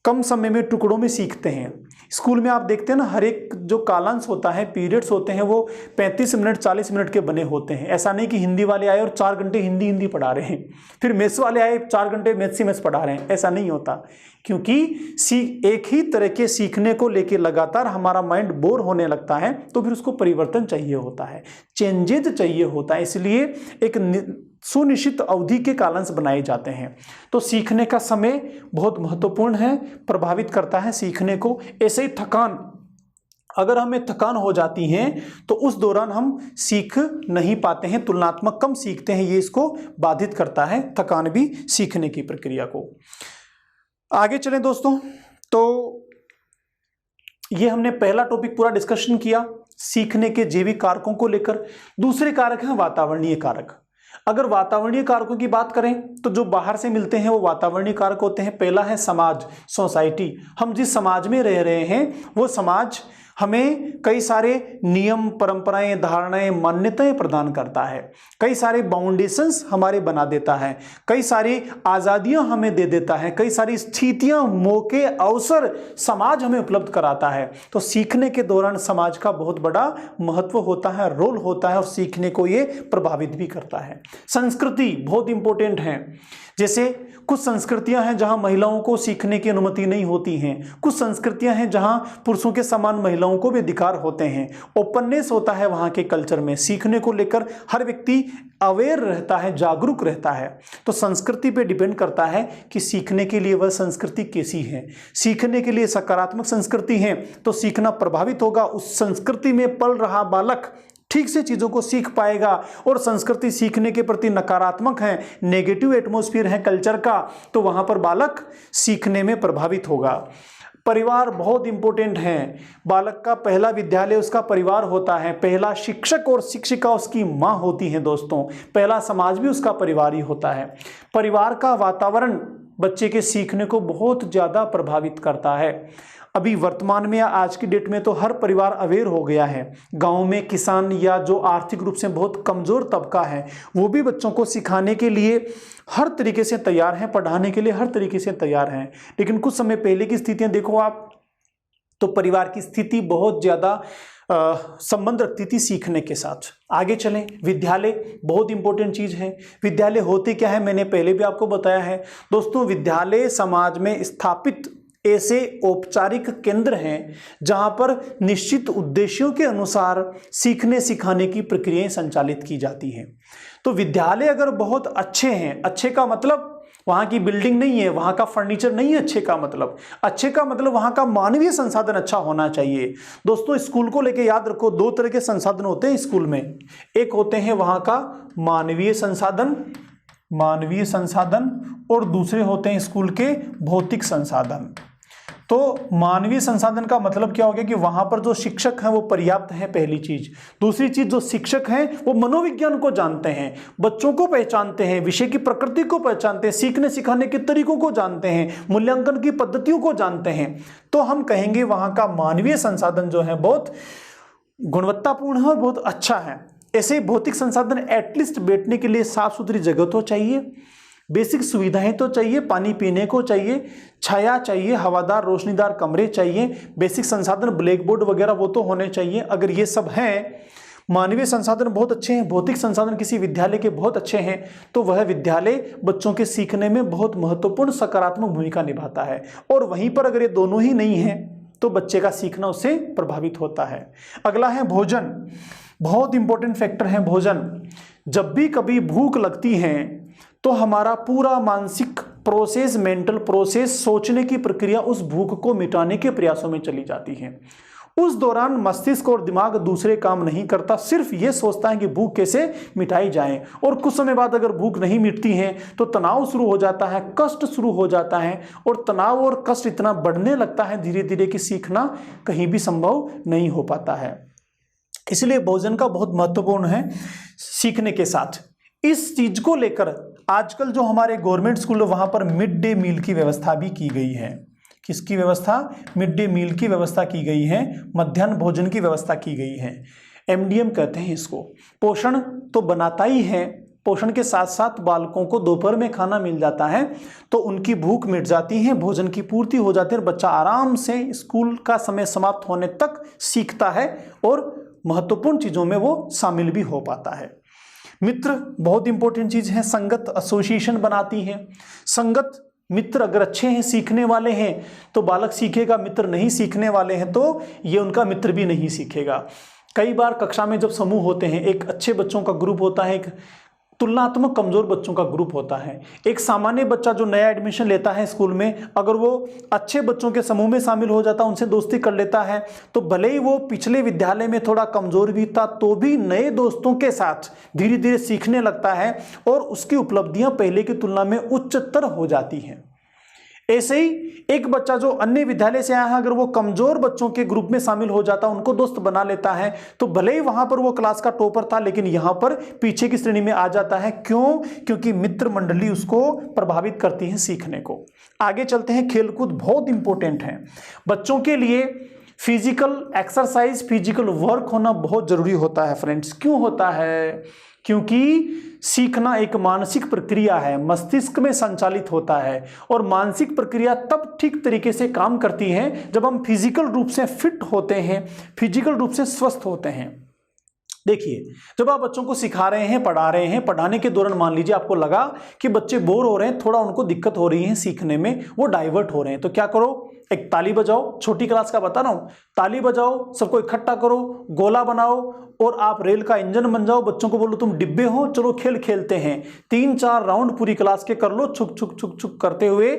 कम समय में टुकड़ों में सीखते हैं। स्कूल में आप देखते हैं ना, हर एक जो कालांश होता है, पीरियड्स होते हैं, वो 35 मिनट 40 मिनट के बने होते हैं। ऐसा नहीं कि हिंदी वाले आए और 4 घंटे हिंदी पढ़ा रहे हैं, फिर मैथ्स वाले आए 4 घंटे मैथ्स पढ़ा रहे हैं, ऐसा नहीं होता। क्योंकि एक ही तरह के सीखने को लेके लगातार हमारा माइंड बोर होने लगता है, तो फिर उसको परिवर्तन चाहिए होता है, चेंजेज चाहिए होता है। इसलिए एक सुनिश्चित अवधि के कालांश बनाए जाते हैं। तो सीखने का समय बहुत महत्वपूर्ण है, प्रभावित करता है सीखने को। ऐसे ही थकान, अगर हमें थकान हो जाती है तो उस दौरान हम सीख नहीं पाते हैं, तुलनात्मक कम सीखते हैं, ये इसको बाधित करता है, थकान भी सीखने की प्रक्रिया को। आगे चलें दोस्तों, तो ये हमने पहला टॉपिक पूरा डिस्कशन किया सीखने के जैविक कारकों को लेकर। दूसरे कारक हैं वातावरणीय कारक। अगर वातावरणीय कारकों की बात करें तो जो बाहर से मिलते हैं वो वातावरणीय कारक होते हैं। पहला है समाज, सोसाइटी। हम जिस समाज में रह रहे हैं वो समाज हमें कई सारे नियम, परंपराएं, धारणाएं, मान्यताएं प्रदान करता है, कई सारे बाउंडेशंस हमारे बना देता है, कई सारी आज़ादियां हमें दे देता है, कई सारी स्थितियां, मौके, अवसर समाज हमें उपलब्ध कराता है। तो सीखने के दौरान समाज का बहुत बड़ा महत्व होता है, रोल होता है, और सीखने को ये प्रभावित भी करता है। संस्कृति बहुत इंपॉर्टेंट है। जैसे कुछ संस्कृतियां हैं जहां महिलाओं को सीखने की अनुमति नहीं होती हैं, कुछ संस्कृतियां हैं जहां पुरुषों के समान महिलाओं को भी अधिकार होते हैं। ओपननेस होता है वहां के कल्चर में, सीखने को लेकर हर व्यक्ति अवेयर रहता है, जागरूक रहता है। तो संस्कृति पे डिपेंड करता है कि सीखने के लिए वह संस्कृति कैसी है। सीखने के लिए सकारात्मक संस्कृति है तो सीखना प्रभावित होगा, उस संस्कृति में पल रहा बालक ठीक से चीज़ों को सीख पाएगा। और संस्कृति सीखने के प्रति नकारात्मक है, नेगेटिव एटमॉस्फेयर है कल्चर का, तो वहाँ पर बालक सीखने में प्रभावित होगा। परिवार बहुत इंपॉर्टेंट है। बालक का पहला विद्यालय उसका परिवार होता है, पहला शिक्षक और शिक्षिका उसकी माँ होती हैं दोस्तों, पहला समाज भी उसका परिवार ही होता है। परिवार का वातावरण बच्चे के सीखने को बहुत ज़्यादा प्रभावित करता है। अभी वर्तमान में या आज की डेट में तो हर परिवार अवेयर हो गया है। गांव में किसान या जो आर्थिक रूप से बहुत कमज़ोर तबका है वो भी बच्चों को सिखाने के लिए हर तरीके से तैयार हैं, पढ़ाने के लिए हर तरीके से तैयार हैं। लेकिन कुछ समय पहले की स्थितियां देखो आप, तो परिवार की स्थिति बहुत ज़्यादा संबंध रखती थी सीखने के साथ। आगे चलें, विद्यालय बहुत इंपॉर्टेंट चीज़ है। विद्यालय होते क्या है मैंने पहले भी आपको बताया है दोस्तों। विद्यालय समाज में स्थापित ऐसे औपचारिक केंद्र हैं जहां पर निश्चित उद्देश्यों के अनुसार सीखने सिखाने की प्रक्रियाएं संचालित की जाती हैं। तो विद्यालय अगर बहुत अच्छे हैं, अच्छे का मतलब वहां की बिल्डिंग नहीं है, वहां का फर्नीचर नहीं है, अच्छे का मतलब वहां का मानवीय संसाधन अच्छा होना चाहिए। दोस्तों स्कूल को लेके याद रखो, 2 तरह के संसाधन होते हैं स्कूल में। एक होते हैं वहां का मानवीय संसाधन और दूसरे होते हैं स्कूल के भौतिक संसाधन। तो मानवीय संसाधन का मतलब क्या हो गया कि वहां पर जो शिक्षक हैं वो पर्याप्त हैं, पहली चीज। दूसरी चीज, जो शिक्षक हैं वो मनोविज्ञान को जानते हैं, बच्चों को पहचानते हैं, विषय की प्रकृति को पहचानते हैं, सीखने सिखाने के तरीकों को जानते हैं, मूल्यांकन की पद्धतियों को जानते हैं। तो हम कहेंगे वहां का मानवीय संसाधन जो है बहुत गुणवत्तापूर्ण है और बहुत अच्छा है। ऐसे भौतिक संसाधन, एटलीस्ट बैठने के लिए साफ सुथरी जगह तो चाहिए, बेसिक सुविधाएं तो चाहिए, पानी पीने को चाहिए, छाया चाहिए, हवादार रोशनीदार कमरे चाहिए, बेसिक संसाधन ब्लैक बोर्ड वगैरह वो तो होने चाहिए। अगर ये सब हैं, मानवीय संसाधन बहुत अच्छे हैं, भौतिक संसाधन किसी विद्यालय के बहुत अच्छे हैं, तो वह विद्यालय बच्चों के सीखने में बहुत महत्वपूर्ण सकारात्मक भूमिका निभाता है। और वहीं पर अगर ये दोनों ही नहीं हैं तो बच्चे का सीखना उससे प्रभावित होता है। अगला है भोजन। बहुत इंपॉर्टेंट फैक्टर है भोजन। जब भी कभी भूख लगती है तो हमारा पूरा मानसिक प्रोसेस, मेंटल प्रोसेस, सोचने की प्रक्रिया उस भूख को मिटाने के प्रयासों में चली जाती है। उस दौरान मस्तिष्क और दिमाग दूसरे काम नहीं करता, सिर्फ ये सोचता है कि भूख कैसे मिटाई जाए। और कुछ समय बाद अगर भूख नहीं मिटती है तो तनाव शुरू हो जाता है, कष्ट शुरू हो जाता है, और तनाव और कष्ट इतना बढ़ने लगता है धीरे धीरे कि सीखना कहीं भी संभव नहीं हो पाता है। इसलिए भोजन का बहुत महत्वपूर्ण है सीखने के साथ। इस चीज को लेकर आजकल जो हमारे गवर्नमेंट स्कूल है वहां पर मिड डे मील की व्यवस्था भी की गई है। किसकी व्यवस्था? मिड डे मील की व्यवस्था की गई है, मध्याह्न भोजन की व्यवस्था की गई है। एमडीएम कहते हैं इसको। पोषण तो बनाता ही है, पोषण के साथ साथ बालकों को दोपहर में खाना मिल जाता है तो उनकी भूख मिट जाती है, भोजन की पूर्ति हो जाती है और बच्चा आराम से स्कूल का समय समाप्त होने तक सीखता है और महत्वपूर्ण चीजों में वो शामिल भी हो पाता है। मित्र बहुत इंपॉर्टेंट चीज है, संगत एसोसिएशन बनाती है। संगत मित्र अगर अच्छे हैं, सीखने वाले हैं तो बालक सीखेगा, मित्र नहीं सीखने वाले हैं तो ये उनका मित्र भी नहीं सीखेगा। कई बार कक्षा में जब समूह होते हैं, एक अच्छे बच्चों का ग्रुप होता है, एक तुलनात्मक कमजोर बच्चों का ग्रुप होता है। एक सामान्य बच्चा जो नया एडमिशन लेता है स्कूल में, अगर वो अच्छे बच्चों के समूह में शामिल हो जाता है, उनसे दोस्ती कर लेता है, तो भले ही वो पिछले विद्यालय में थोड़ा कमजोर भी था तो भी नए दोस्तों के साथ धीरे धीरे सीखने लगता है और उसकी उपलब्धियां पहले की तुलना में उच्चतर हो जाती हैं। ऐसे ही एक बच्चा जो अन्य विद्यालय से आया है, अगर वो कमजोर बच्चों के ग्रुप में शामिल हो जाता है, उनको दोस्त बना लेता है, तो भले ही वहां पर वो क्लास का टॉपर था लेकिन यहां पर पीछे की श्रेणी में आ जाता है। क्यों? क्योंकि मित्र मंडली उसको प्रभावित करती है सीखने को। आगे चलते हैं। खेलकूद बहुत इंपॉर्टेंट है बच्चों के लिए। फिजिकल एक्सरसाइज, फिजिकल वर्क होना बहुत जरूरी होता है फ्रेंड्स। क्यों होता है? क्योंकि सीखना एक मानसिक प्रक्रिया है, मस्तिष्क में संचालित होता है और मानसिक प्रक्रिया तब ठीक तरीके से काम करती है जब हम फिजिकल रूप से फिट होते हैं, फिजिकल रूप से स्वस्थ होते हैं। देखिए, जब आप बच्चों को सिखा रहे हैं, पढ़ा रहे हैं, पढ़ाने के दौरान मान लीजिए आपको लगा कि बच्चे बोर हो रहे हैं, थोड़ा उनको दिक्कत हो रही है सीखने में, वो डाइवर्ट हो रहे हैं, तो क्या करो? एक ताली बजाओ। छोटी क्लास का बता रहा हूं, ताली बजाओ, सबको इकट्ठा करो, गोला बनाओ और आप रेल का इंजन बन जाओ। बच्चों को बोलो तुम डिब्बे हो, चलो खेल खेलते हैं। 3-4 राउंड पूरी क्लास के कर लो, छुक छुक छुक छुक करते हुए।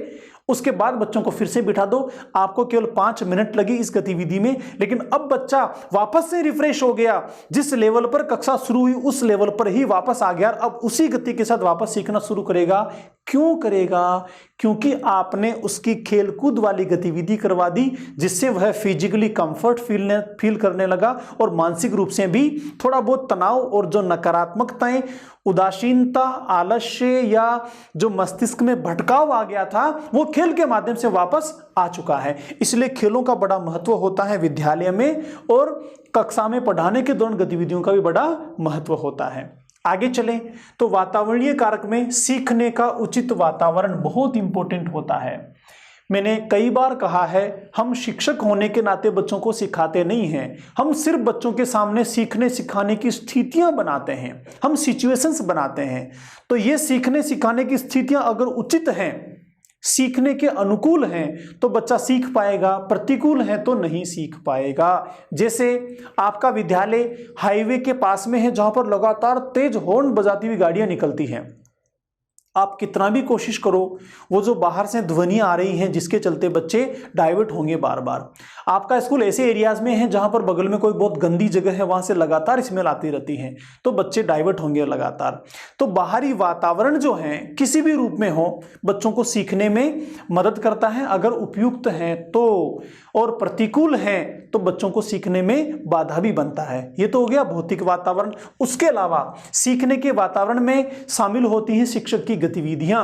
उसके बाद बच्चों को फिर से बिठा दो। आपको केवल 5 मिनट लगी इस गतिविधि में, लेकिन अब बच्चा वापस से रिफ्रेश हो गया। जिस लेवल पर कक्षा शुरू हुई उस लेवल पर ही वापस आ गया। अब उसी गति के साथ वापस सीखना शुरू करेगा। क्यों करेगा? क्योंकि आपने उसकी खेलकूद वाली गतिविधि करवा दी, जिससे वह फिजिकली कंफर्ट फील करने लगा और मानसिक रूप से भी थोड़ा बहुत तनाव और जो नकारात्मकताएं, उदासीनता, आलस्य या जो मस्तिष्क में भटकाव आ गया था, वो खेल के माध्यम से वापस आ चुका है। इसलिए खेलों का बड़ा महत्व होता है विद्यालय में और कक्षा में पढ़ाने के दौरान गतिविधियों का भी बड़ा महत्व होता है। आगे चलें तो वातावरणीय कारक में सीखने का उचित वातावरण बहुत इंपॉर्टेंट होता है। मैंने कई बार कहा है, हम शिक्षक होने के नाते बच्चों को सिखाते नहीं हैं, हम सिर्फ बच्चों के सामने सीखने सिखाने की स्थितियां बनाते हैं, हम सिचुएशंस बनाते हैं। तो ये सीखने सिखाने की स्थितियां अगर उचित हैं, सीखने के अनुकूल हैं, तो बच्चा सीख पाएगा, प्रतिकूल है तो नहीं सीख पाएगा। जैसे आपका विद्यालय हाईवे के पास में है जहां पर लगातार तेज हॉर्न बजाती हुई गाड़ियां निकलती हैं, आप कितना भी कोशिश करो, वो जो बाहर से ध्वनियां आ रही हैं जिसके चलते बच्चे डाइवर्ट होंगे बार बार। आपका स्कूल ऐसे एरियाज में है जहां पर बगल में कोई बहुत गंदी जगह है, वहां से लगातार स्मेल आती रहती है, तो बच्चे डाइवर्ट होंगे लगातार। तो बाहरी वातावरण जो है किसी भी रूप में हो, बच्चों को सीखने में मदद करता है अगर उपयुक्त है तो, और प्रतिकूल है तो बच्चों को सीखने में बाधा भी बनता है। ये तो हो गया भौतिक वातावरण। उसके अलावा सीखने के वातावरण में शामिल होती हैं शिक्षक की गतिविधियां।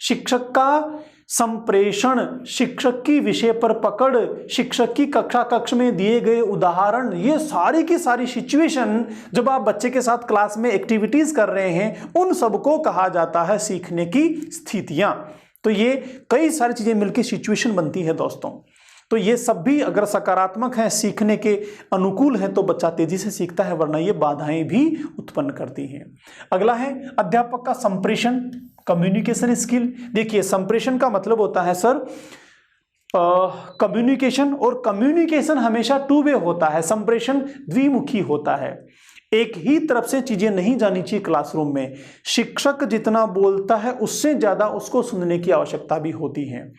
शिक्षक का संप्रेषण, शिक्षक की विषय पर पकड़, शिक्षक की कक्षा कक्ष में दिए गए उदाहरण, ये सारी की सारी सिचुएशन जब आप बच्चे के साथ क्लास में एक्टिविटीज कर रहे हैं, उन सबको कहा जाता है सीखने की स्थितियां। तो ये कई सारी चीजें मिलकर सिचुएशन बनती है दोस्तों। तो ये सब भी अगर सकारात्मक है, सीखने के अनुकूल है, तो बच्चा तेजी से सीखता है, वरना ये बाधाएं भी उत्पन्न करती हैं। अगला है अध्यापक का संप्रेषण, कम्युनिकेशन स्किल। देखिए संप्रेषण का मतलब होता है सर कम्युनिकेशन, और कम्युनिकेशन हमेशा टू वे होता है, संप्रेषण द्विमुखी होता है। एक ही तरफ से चीजें नहीं जानी चाहिए क्लासरूम में। शिक्षक जितना बोलता है उससे ज्यादा उसको सुनने की आवश्यकता भी होती है।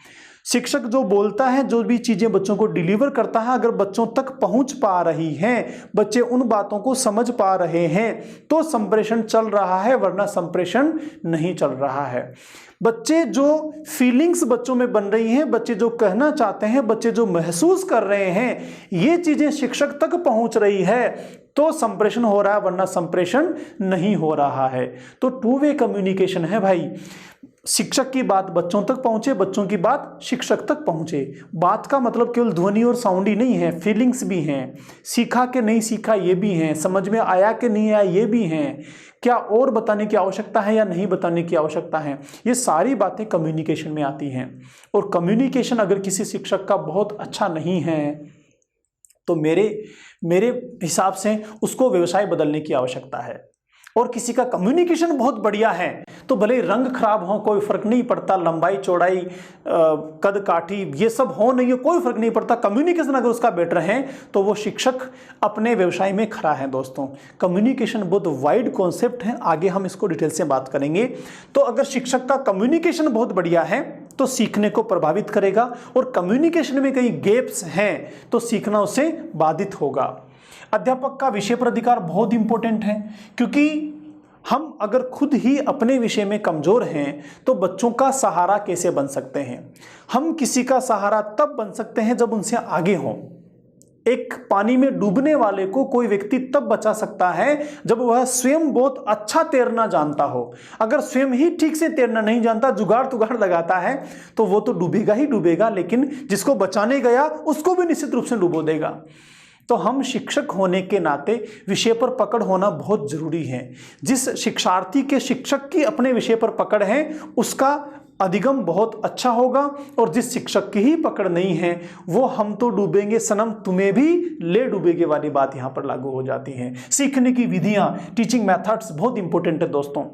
शिक्षक जो बोलता है, जो भी चीजें बच्चों को डिलीवर करता है, अगर बच्चों तक पहुंच पा रही हैं, बच्चे उन बातों को समझ पा रहे हैं, तो संप्रेषण चल रहा है, वरना संप्रेषण नहीं चल रहा है। बच्चे जो फीलिंग्स बच्चों में बन रही हैं, बच्चे जो कहना चाहते हैं, बच्चे जो महसूस कर रहे हैं, ये चीजें शिक्षक तक पहुंच रही है, तो संप्रेषण हो रहा है, वरना संप्रेषण नहीं हो रहा है। तो टू वे कम्युनिकेशन है भाई। शिक्षक की बात बच्चों तक पहुंचे, बच्चों की बात शिक्षक तक पहुंचे। बात का मतलब केवल ध्वनि और साउंड ही नहीं है, फीलिंग्स भी हैं, सीखा कि नहीं सीखा ये भी हैं, समझ में आया कि नहीं आया ये भी हैं, क्या और बताने की आवश्यकता है या नहीं बताने की आवश्यकता है, ये सारी बातें कम्युनिकेशन में आती हैं। और कम्युनिकेशन अगर किसी शिक्षक का बहुत अच्छा नहीं है, तो मेरे हिसाब से उसको व्यवसाय बदलने की आवश्यकता है। और किसी का कम्युनिकेशन बहुत बढ़िया है, तो भले रंग खराब हो, कोई फर्क नहीं पड़ता, लंबाई चौड़ाई कद काठी ये सब हो नहीं हो, कोई फर्क नहीं पड़ता, कम्युनिकेशन अगर उसका बेटर है तो वो शिक्षक अपने व्यवसाय में खड़ा है। दोस्तों कम्युनिकेशन बहुत वाइड कॉन्सेप्ट है, आगे हम इसको डिटेल से बात करेंगे। तो अगर शिक्षक का कम्युनिकेशन बहुत बढ़िया है तो सीखने को प्रभावित करेगा, और कम्युनिकेशन में कई गैप्स हैं तो सीखना उससे बाधित होगा। अध्यापक का विषय पर अधिकार बहुत इंपॉर्टेंट है, क्योंकि हम अगर खुद ही अपने विषय में कमजोर हैं तो बच्चों का सहारा कैसे बन सकते हैं। हम किसी का सहारा तब बन सकते हैं जब उनसे आगे हों। एक पानी में डूबने वाले को कोई व्यक्ति तब बचा सकता है जब वह स्वयं बहुत अच्छा तैरना जानता हो। अगर स्वयं ही ठीक से तैरना नहीं जानता, जुगाड़ तुगाड़ लगाता है, तो वो तो डूबेगा ही डूबेगा, लेकिन जिसको बचाने गया उसको भी निश्चित रूप से डुबो देगा। तो हम शिक्षक होने के नाते विषय पर पकड़ होना बहुत जरूरी है। जिस शिक्षार्थी के शिक्षक की अपने विषय पर पकड़ है उसका अधिगम बहुत अच्छा होगा, और जिस शिक्षक की ही पकड़ नहीं है वो हम तो डूबेंगे सनम तुम्हें भी ले डूबेंगे वाली बात यहाँ पर लागू हो जाती है। सीखने की विधियाँ, टीचिंग मेथड्स बहुत इंपॉर्टेंट है दोस्तों।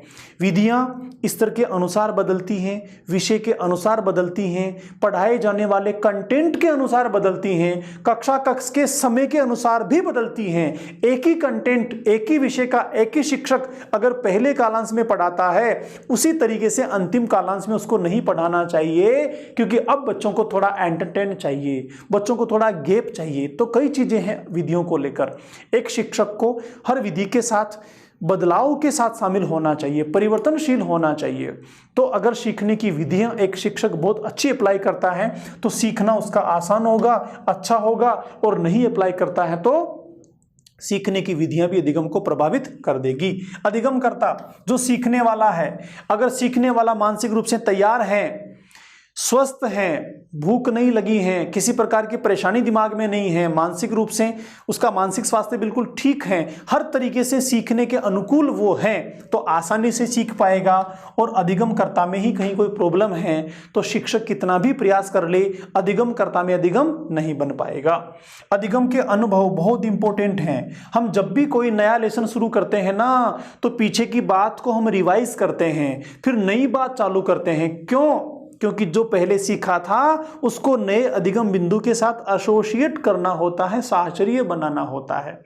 विधियाँ स्तर के अनुसार बदलती हैं, विषय के अनुसार बदलती हैं, पढ़ाए जाने वाले कंटेंट के अनुसार बदलती हैं, कक्षा कक्ष के समय के अनुसार भी बदलती हैं। एक ही कंटेंट, एक ही विषय का एक ही शिक्षक अगर पहले कालांश में पढ़ाता है, उसी तरीके से अंतिम कालांश में उसको नहीं पढ़ाना चाहिए, क्योंकि अब बच्चों को थोड़ा एंटरटेन चाहिए, बच्चों को थोड़ा गैप चाहिए। तो कई चीजें हैं विधियों को लेकर। एक शिक्षक को हर विधि के साथ बदलाव के साथ शामिल होना चाहिए, परिवर्तनशील होना चाहिए। तो अगर सीखने की विधियां एक शिक्षक बहुत अच्छी अप्लाई करता है तो सीखना उसका आसान होगा, अच्छा होगा, और नहीं अप्लाई करता है तो सीखने की विधियां भी अधिगम को प्रभावित कर देगी। अधिगमकर्ता जो सीखने वाला है, अगर सीखने वाला मानसिक रूप से तैयार है, स्वस्थ हैं, भूख नहीं लगी है, किसी प्रकार की परेशानी दिमाग में नहीं है, मानसिक रूप से उसका मानसिक स्वास्थ्य बिल्कुल ठीक है, हर तरीके से सीखने के अनुकूल वो है, तो आसानी से सीख पाएगा। और अधिगमकर्ता में ही कहीं कोई प्रॉब्लम है तो शिक्षक कितना भी प्रयास कर ले, अधिगमकर्ता में अधिगम नहीं बन पाएगा। अधिगम के अनुभव बहुत इंपॉर्टेंट हैं। हम जब भी कोई नया लेसन शुरू करते हैं ना, तो पीछे की बात को हम रिवाइज करते हैं, फिर नई बात चालू करते हैं। क्यों? क्योंकि जो पहले सीखा था उसको नए अधिगम बिंदु के साथ एसोसिएट करना होता है, साहचर्य बनाना होता है।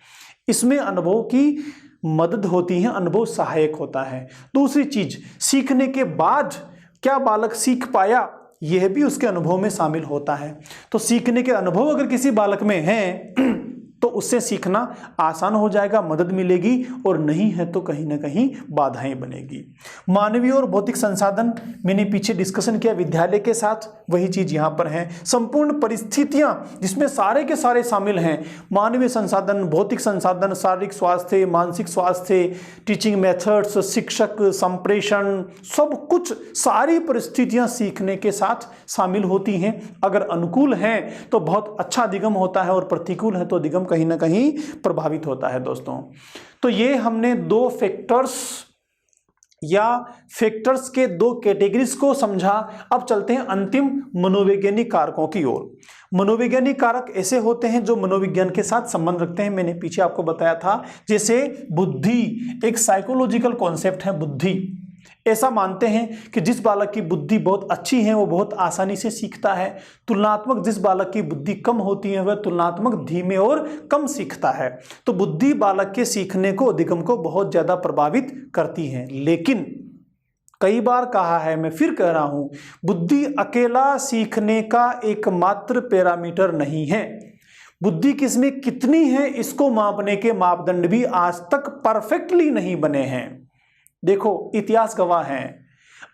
इसमें अनुभव की मदद होती है, अनुभव सहायक होता है। दूसरी चीज, सीखने के बाद क्या बालक सीख पाया, यह भी उसके अनुभव में शामिल होता है। तो सीखने के अनुभव अगर किसी बालक में है तो उससे सीखना आसान हो जाएगा, मदद मिलेगी, और नहीं है तो कहीं ना कहीं बाधाएं बनेगी। मानवीय और भौतिक संसाधन मैंने पीछे डिस्कशन किया विद्यालय के साथ, वही चीज यहां पर है। संपूर्ण परिस्थितियां जिसमें सारे के सारे शामिल हैं, मानवीय संसाधन, भौतिक संसाधन, शारीरिक स्वास्थ्य, मानसिक स्वास्थ्य, टीचिंग मेथड्स, शिक्षक, संप्रेषण, सब कुछ, सारी परिस्थितियां सीखने के साथ शामिल होती हैं। अगर अनुकूल हैं तो बहुत अच्छा अधिगम होता है, और प्रतिकूल है तो अधिगम कहीं ना कहीं प्रभावित होता है दोस्तों। तो ये हमने दो फैक्टर्स या फैक्टर्स के दो कैटेगरीज को समझा। अब चलते हैं अंतिम मनोवैज्ञानिक कारकों की ओर। मनोवैज्ञानिक कारक ऐसे होते हैं जो मनोविज्ञान के साथ संबंध रखते हैं, मैंने पीछे आपको बताया था। जैसे बुद्धि, एक साइकोलॉजिकल कॉन्सेप्ट है बुद्धि। ऐसा मानते हैं कि जिस बालक की बुद्धि बहुत अच्छी है वो बहुत आसानी से सीखता है, तुलनात्मक जिस बालक की बुद्धि कम होती है वह तुलनात्मक धीमे और कम सीखता है। तो बुद्धि बालक के सीखने को, अधिगम को बहुत ज्यादा प्रभावित करती है। लेकिन कई बार कहा है, मैं फिर कह रहा हूं, बुद्धि अकेला सीखने का एकमात्र पैरामीटर नहीं है। बुद्धि किसमें कितनी है इसको मापने के मापदंड भी आज तक परफेक्टली नहीं बने हैं। देखो इतिहास गवाह है,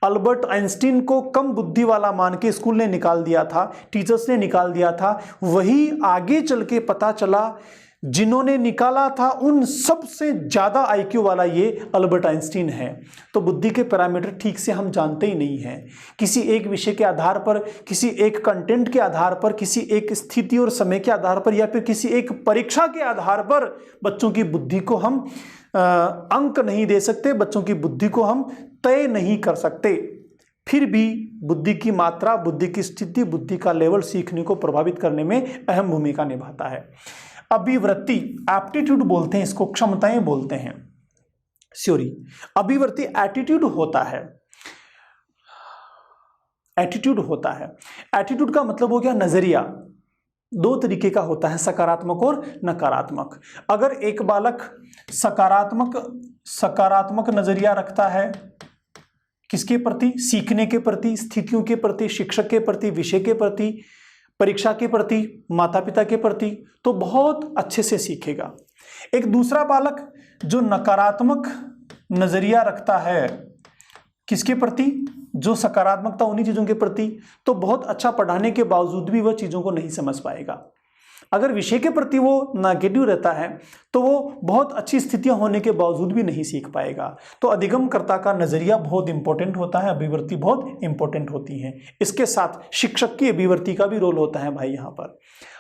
अल्बर्ट आइंस्टीन को कम बुद्धि वाला मान के स्कूल ने निकाल दिया था, टीचर्स ने निकाल दिया था। वही आगे चल के पता चला जिन्होंने निकाला था उन सबसे ज्यादा आईक्यू वाला ये अल्बर्ट आइंस्टीन है। तो बुद्धि के पैरामीटर ठीक से हम जानते ही नहीं हैं। किसी एक विषय के आधार पर, किसी एक कंटेंट के आधार पर, किसी एक स्थिति और समय के आधार पर, या फिर किसी एक परीक्षा के आधार पर बच्चों की बुद्धि को हम अंक नहीं दे सकते, बच्चों की बुद्धि को हम तय नहीं कर सकते। फिर भी बुद्धि की मात्रा, बुद्धि की स्थिति, बुद्धि का लेवल सीखने को प्रभावित करने में अहम भूमिका निभाता है। अभिवृत्ति, एप्टीट्यूड बोलते हैं इसको, क्षमताएं बोलते हैं, सॉरी, अभिवृत्ति एटीट्यूड होता है। एटीट्यूड होता है, एटीट्यूड का मतलब हो गया नजरिया। दो तरीके का होता है, सकारात्मक और नकारात्मक। अगर एक बालक सकारात्मक नजरिया रखता है किसके प्रति, सीखने के प्रति, स्थितियों के प्रति, शिक्षक के प्रति, विषय के प्रति, परीक्षा के प्रति, माता पिता के प्रति, तो बहुत अच्छे से सीखेगा। एक दूसरा बालक जो नकारात्मक नजरिया रखता है किसके प्रति, जो सकारात्मकता उन्हीं चीजों के प्रति, तो बहुत अच्छा पढ़ाने के बावजूद भी वह चीजों को नहीं समझ पाएगा। अगर विषय के प्रति वो नेगेटिव रहता है तो वो बहुत अच्छी स्थितियां होने के बावजूद भी नहीं सीख पाएगा। तो अधिगमकर्ता का नजरिया बहुत इंपॉर्टेंट होता है, अभिवृत्ति बहुत इंपॉर्टेंट होती है। इसके साथ शिक्षक की अभिवृत्ति का भी रोल होता है भाई। यहाँ पर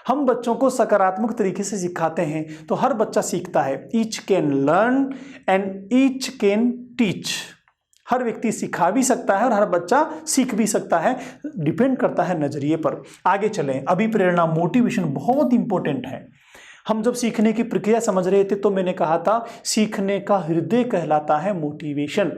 हम बच्चों को सकारात्मक तरीके से सिखाते हैं तो हर बच्चा सीखता है। Each can learn and each can teach. हर व्यक्ति सिखा भी सकता है और हर बच्चा सीख भी सकता है, डिपेंड करता है नजरिए पर। आगे चलें, अभिप्रेरणा, मोटिवेशन बहुत इंपॉर्टेंट है। हम जब सीखने की प्रक्रिया समझ रहे थे तो मैंने कहा था सीखने का हृदय कहलाता है मोटिवेशन।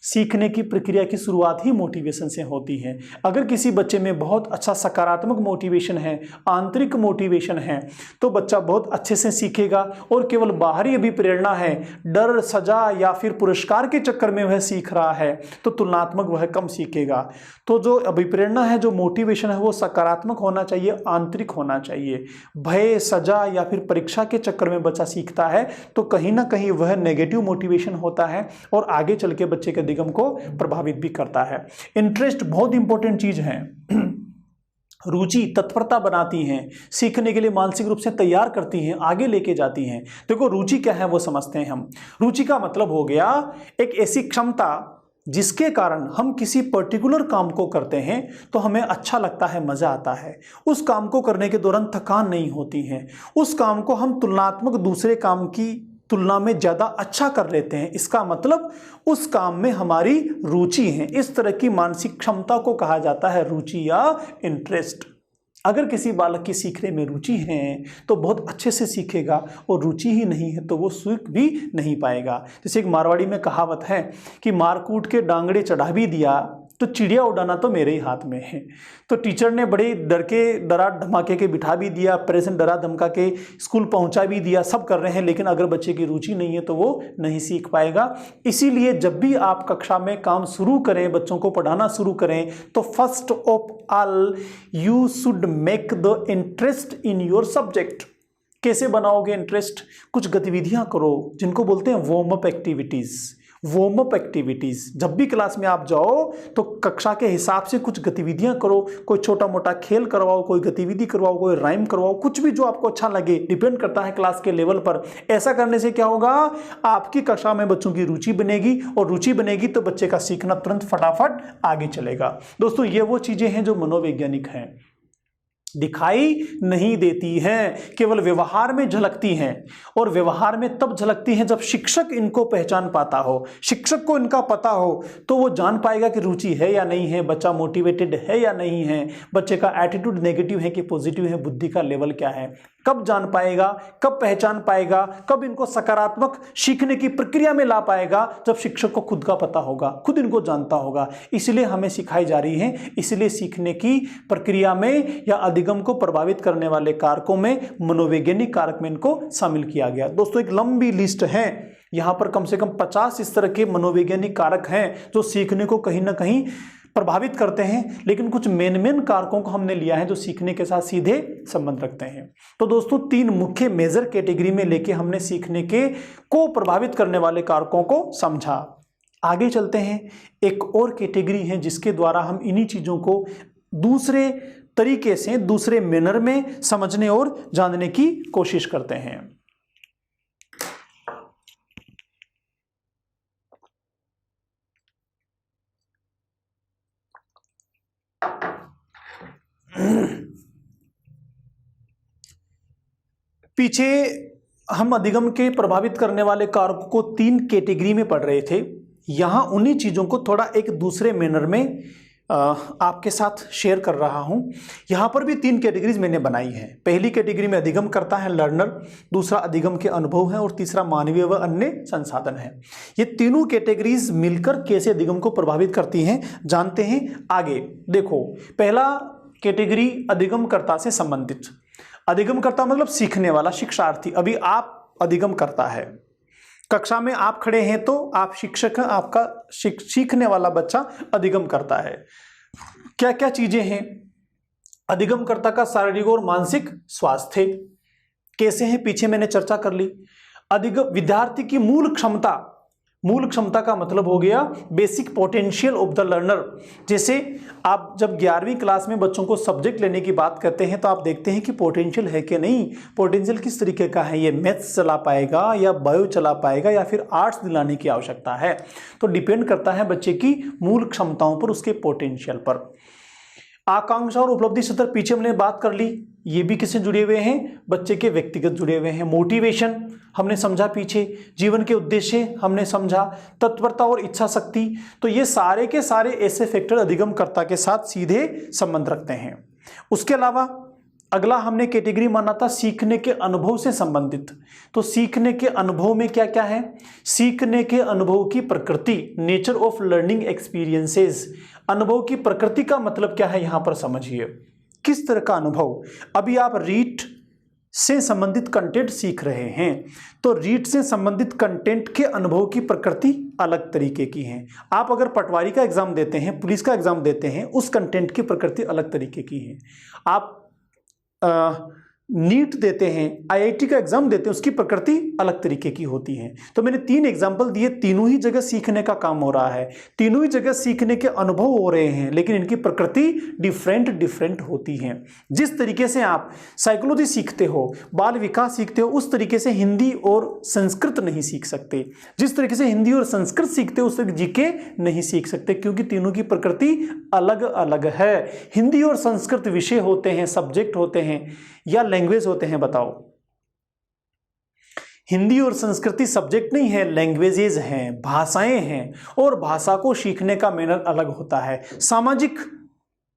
सीखने की प्रक्रिया की शुरुआत ही मोटिवेशन से होती है। अगर किसी बच्चे में बहुत अच्छा सकारात्मक मोटिवेशन है, आंतरिक मोटिवेशन है, तो बच्चा बहुत अच्छे से सीखेगा। और केवल बाहरी अभिप्रेरणा है, डर, सजा या फिर पुरस्कार के चक्कर में वह सीख रहा है, तो तुलनात्मक वह कम सीखेगा। तो जो अभिप्रेरणा है, जो मोटिवेशन है, वो सकारात्मक होना चाहिए, आंतरिक होना चाहिए। भय, सजा या फिर परीक्षा के चक्कर में बच्चा सीखता है तो कहीं ना कहीं वह नेगेटिव मोटिवेशन होता है और आगे चल के बच्चे के अधिगम को प्रभावित भी करता है। इंटरेस्ट बहुत इंपॉर्टेंट चीज है। रुचि तत्परता बनाती हैं, सीखने के लिए मानसिक रूप से तैयार करती हैं, आगे लेके जाती हैं। देखो रुचि क्या है वो समझते हैं हम। रुचि का मतलब हो गया एक ऐसी क्षमता जिसके कारण हम किसी पर्टिकुलर काम को करते हैं तो हमें अच्छा लगता है, मजा आता है। उस काम को करने के दौरान थकान नहीं होती है। उस काम को हम तुलनात्मक दूसरे काम की तुलना में ज्यादा अच्छा कर लेते हैं। इसका मतलब उस काम में हमारी रुचि है। इस तरह की मानसिक क्षमता को कहा जाता है रुचि या इंटरेस्ट। अगर किसी बालक की सीखने में रुचि है तो बहुत अच्छे से सीखेगा, और रुचि ही नहीं है तो वो सीख भी नहीं पाएगा। जैसे एक मारवाड़ी में कहावत है कि मार कूट के डांगड़े चढ़ा भी दिया तो चिड़िया उड़ाना तो मेरे ही हाथ में है। तो टीचर ने बड़े डरा धमाके के बिठा भी दिया, प्रेजेंट डरा धमका के स्कूल पहुंचा भी दिया, सब कर रहे हैं, लेकिन अगर बच्चे की रुचि नहीं है तो वो नहीं सीख पाएगा। इसीलिए जब भी आप कक्षा में काम शुरू करें, बच्चों को पढ़ाना शुरू करें, तो first of all you should make the interest in your subject. कैसे बनाओगे इंटरेस्ट? कुछ गतिविधियां करो जिनको बोलते हैं warm up activities. Warm up activities, जब भी क्लास में आप जाओ तो कक्षा के हिसाब से कुछ गतिविधियां करो, कोई छोटा मोटा खेल करवाओ, कोई गतिविधि करवाओ, कोई राइम करवाओ, कुछ भी जो आपको अच्छा लगे, डिपेंड करता है क्लास के लेवल पर। ऐसा करने से क्या होगा, आपकी कक्षा में बच्चों की रुचि बनेगी, और रुचि बनेगी तो बच्चे का सीखना तुरंत फटाफट आगे चलेगा। दोस्तों ये वो चीजें हैं जो मनोवैज्ञानिक हैं, दिखाई नहीं देती हैं, केवल व्यवहार में झलकती हैं, और व्यवहार में तब झलकती हैं जब शिक्षक इनको पहचान पाता हो, शिक्षक को इनका पता हो, तो वो जान पाएगा कि रुचि है या नहीं है, बच्चा मोटिवेटेड है या नहीं है, बच्चे का एटीट्यूड नेगेटिव है कि पॉजिटिव है, बुद्धि का लेवल क्या है। कब जान पाएगा, कब पहचान पाएगा, कब इनको सकारात्मक सीखने की प्रक्रिया में ला पाएगा, जब शिक्षक को खुद का पता होगा, खुद इनको जानता होगा। इसलिए हमें सिखाई जा रही है, इसलिए सीखने की प्रक्रिया में या अधिगम को प्रभावित करने वाले कारकों में मनोवैज्ञानिक कारक में इनको शामिल किया गया। दोस्तों एक लंबी लिस्ट है, यहां पर कम से कम 50 इस तरह के मनोवैज्ञानिक कारक हैं जो सीखने को कहीं ना कहीं प्रभावित करते हैं, लेकिन कुछ मेन कारकों को हमने लिया है जो सीखने के साथ सीधे संबंध रखते हैं। तो दोस्तों 3 मुख्य मेजर कैटेगरी में लेके हमने सीखने के को प्रभावित करने वाले कारकों को समझा। आगे चलते हैं, एक और कैटेगरी है जिसके द्वारा हम इन्हीं चीजों को दूसरे तरीके से, दूसरे मैनर में समझने और जानने की कोशिश करते हैं। पीछे हम अधिगम के प्रभावित करने वाले कारकों को 3 कैटेगरी में पढ़ रहे थे। यहां उन्हीं चीजों को थोड़ा एक दूसरे मैनर में आपके साथ शेयर कर रहा हूं। यहां पर भी 3 कैटेगरीज मैंने बनाई है। पहली कैटेगरी में अधिगम करता है लर्नर, दूसरा अधिगम के अनुभव है, और तीसरा मानवीय व अन्य संसाधन है। ये तीनों कैटेगरीज मिलकर कैसे अधिगम को प्रभावित करती हैं जानते हैं। आगे देखो, पहला कैटेगरी अधिगमकर्ता से संबंधित। अधिगमकर्ता मतलब सीखने वाला, शिक्षार्थी। अभी आप अधिगम करता है, कक्षा में आप खड़े हैं तो आप शिक्षक हैं, आपका सीखने वाला बच्चा अधिगम करता है। क्या क्या चीजें हैं? अधिगमकर्ता का शारीरिक और मानसिक स्वास्थ्य कैसे है, पीछे मैंने चर्चा कर ली। अधिगम विद्यार्थी की मूल क्षमता का मतलब हो गया basic potential of the learner. जैसे आप जब 11वीं क्लास में बच्चों को सब्जेक्ट लेने की बात करते हैं तो आप देखते हैं कि पोटेंशियल है कि नहीं, पोटेंशियल किस तरीके का है, ये मैथ्स चला पाएगा या बायो चला पाएगा या फिर आर्ट्स दिलाने की आवश्यकता है। तो डिपेंड करता है बच्चे की मूल क्षमताओं पर, उसके पोटेंशियल पर। आकांक्षा और उपलब्धि स्तर पीछे हमने बात कर ली, ये भी किससे जुड़े हुए हैं, बच्चे के व्यक्तिगत जुड़े हुए हैं। मोटिवेशन हमने समझा, पीछे जीवन के उद्देश्य हमने समझा, तत्परता और इच्छा शक्ति। तो ये सारे के सारे ऐसे फैक्टर अधिगमकर्ता के साथ सीधे संबंध रखते हैं। उसके अलावा अगला हमने कैटेगरी माना था सीखने के अनुभव से संबंधित। तो सीखने के अनुभव में क्या क्या है? सीखने के अनुभव की प्रकृति, नेचर ऑफ लर्निंग एक्सपीरियंसेस। अनुभव की प्रकृति का मतलब क्या है यहां पर समझिए, किस तरह का अनुभव। अभी आप रीड से संबंधित कंटेंट सीख रहे हैं, तो रीड से संबंधित कंटेंट के अनुभव की प्रकृति अलग तरीके की है। आप अगर पटवारी का एग्जाम देते हैं, पुलिस का एग्जाम देते हैं, उस कंटेंट की प्रकृति अलग तरीके की है। आप नीट देते हैं, आईआईटी का एग्जाम देते हैं, उसकी प्रकृति अलग तरीके की होती है। तो मैंने 3 एग्जाम्पल दिए, तीनों ही जगह सीखने का काम हो रहा है, तीनों ही जगह सीखने के अनुभव हो रहे हैं, लेकिन इनकी प्रकृति डिफरेंट होती है। जिस तरीके से आप साइकोलॉजी सीखते हो, बाल विकास सीखते हो, उस तरीके से हिंदी और संस्कृत नहीं सीख सकते। जिस तरीके से हिंदी और संस्कृत सीखते हो उस तरीके जीके नहीं सीख सकते, क्योंकि तीनों की प्रकृति अलग अलग है। हिंदी और संस्कृत विषय होते हैं, सब्जेक्ट होते हैं या लैंग्वेज होते हैं? बताओ। हिंदी और संस्कृति सब्जेक्ट नहीं है, लैंग्वेजेस हैं, भाषाएं हैं, और भाषा को सीखने का मैनर अलग होता है। सामाजिक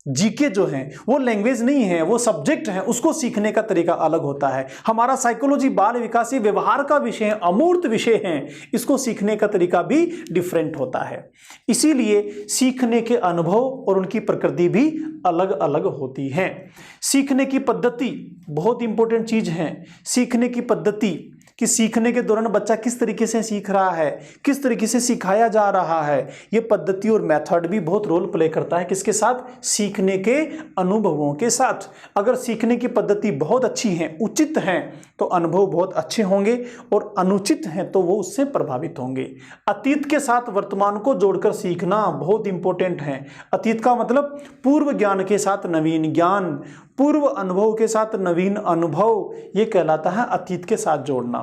जीके जो है वो लैंग्वेज नहीं है, वो सब्जेक्ट है, उसको सीखने का तरीका अलग होता है। हमारा साइकोलॉजी बाल विकास व्यवहार का विषय है, अमूर्त विषय है, इसको सीखने का तरीका भी डिफरेंट होता है। इसीलिए सीखने के अनुभव और उनकी प्रकृति भी अलग अलग होती है। सीखने की पद्धति बहुत इंपॉर्टेंट चीज है। सीखने की पद्धति कि सीखने के दौरान बच्चा किस तरीके से सीख रहा है, किस तरीके से सिखाया जा रहा है। ये पद्धति और मेथड भी बहुत रोल प्ले करता है किसके साथ, सीखने के अनुभवों के साथ। अगर सीखने की पद्धति बहुत अच्छी है, उचित है, तो अनुभव बहुत अच्छे होंगे, और अनुचित है तो वो उससे प्रभावित होंगे। अतीत के साथ वर्तमान को जोड़कर सीखना बहुत इंपॉर्टेंट है। अतीत का मतलब पूर्व ज्ञान के साथ नवीन ज्ञान, पूर्व अनुभव के साथ नवीन अनुभव, ये कहलाता है अतीत के साथ जोड़ना।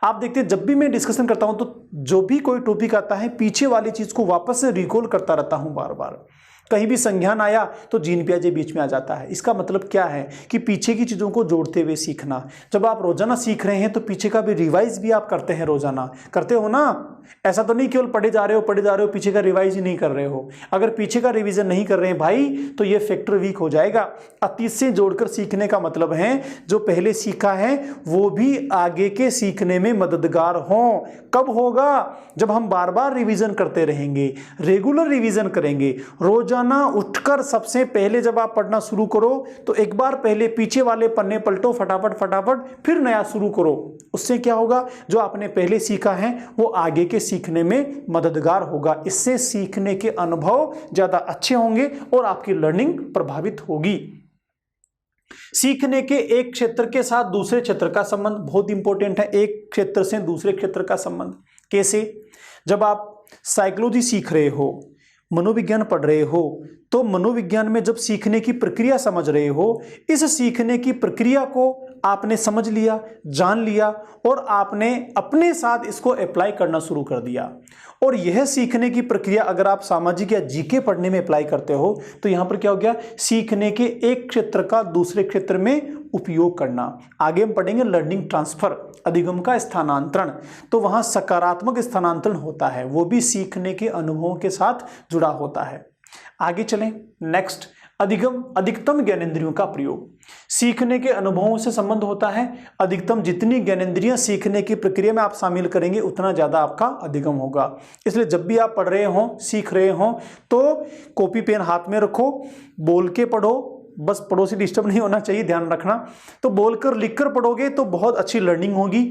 आप देखते हैं जब भी मैं डिस्कशन करता हूं तो जो भी कोई टॉपिक आता है पीछे वाली चीज को वापस से रिकॉल करता रहता हूं बार बार। कहीं भी संज्ञान आया तो जीन पियाजे बीच में आ जाता है। इसका मतलब क्या है कि पीछे की चीज़ों को जोड़ते हुए सीखना। जब आप रोजाना सीख रहे हैं तो पीछे का भी रिवाइज भी आप करते हैं, रोजाना करते हो ना। ऐसा तो नहीं केवल पढ़े जा रहे हो पीछे का रिवाइज ही नहीं कर रहे हो। अगर पीछे का रिवीजन नहीं कर रहे हैं भाई तो ये फैक्टर वीक हो जाएगा। अतीत से जोड़कर सीखने का मतलब है जो पहले सीखा है वो भी आगे के सीखने में मददगार हो। कब होगा, जब हम बार बार रिवीजन करते रहेंगे, रेगुलर रिवीजन करेंगे। रोजाना उठकर सबसे पहले जब आप पढ़ना शुरू करो तो एक बार पहले पीछे वाले पन्ने पलटो फटाफट, फिर नया शुरू करो। उससे क्या होगा, जो आपने पहले सीखा है वो आगे के सीखने में मददगार होगा। इससे सीखने के अनुभव ज्यादा अच्छे होंगे और आपकी लर्निंग प्रभावित होगी। सीखने के एक क्षेत्र के साथ दूसरे क्षेत्र का संबंध बहुत इंपॉर्टेंट है। एक क्षेत्र से दूसरे क्षेत्र का संबंध कैसे, जब आप साइकोलॉजी सीख रहे हो, मनोविज्ञान पढ़ रहे हो, तो मनोविज्ञान में जब सीखने की प्रक्रिया समझ रहे हो, इस सीखने की प्रक्रिया को आपने समझ लिया, जान लिया, और आपने अपने साथ इसको अप्लाई करना शुरू कर दिया। और यह सीखने की प्रक्रिया अगर आप सामाजिक या जीके पढ़ने में अप्लाई करते हो तो यहां पर क्या हो गया, सीखने के एक क्षेत्र का दूसरे क्षेत्र में उपयोग करना। आगे हम पढ़ेंगे लर्निंग ट्रांसफर, अधिगम का स्थानांतरण। तो वहां सकारात्मक स्थानांतरण होता है, वो भी सीखने के अनुभवों के साथ जुड़ा होता है। आगे चलें, नेक्स्ट, अधिगम, अधिकतम ज्ञानेंद्रियों का प्रयोग। सीखने के अनुभवों से संबंध होता है। अधिकतम जितनी ज्ञानेंद्रियां सीखने की प्रक्रिया में आप शामिल करेंगे उतना ज्यादा आपका अधिगम होगा। इसलिए जब भी आप पढ़ रहे हो, सीख रहे हो, तो कॉपी पेन हाथ में रखो, बोल के पढ़ो, बस पड़ोसी डिस्टर्ब नहीं होना चाहिए, ध्यान रखना। तो बोलकर लिखकर पढ़ोगे तो बहुत अच्छी लर्निंग होगी,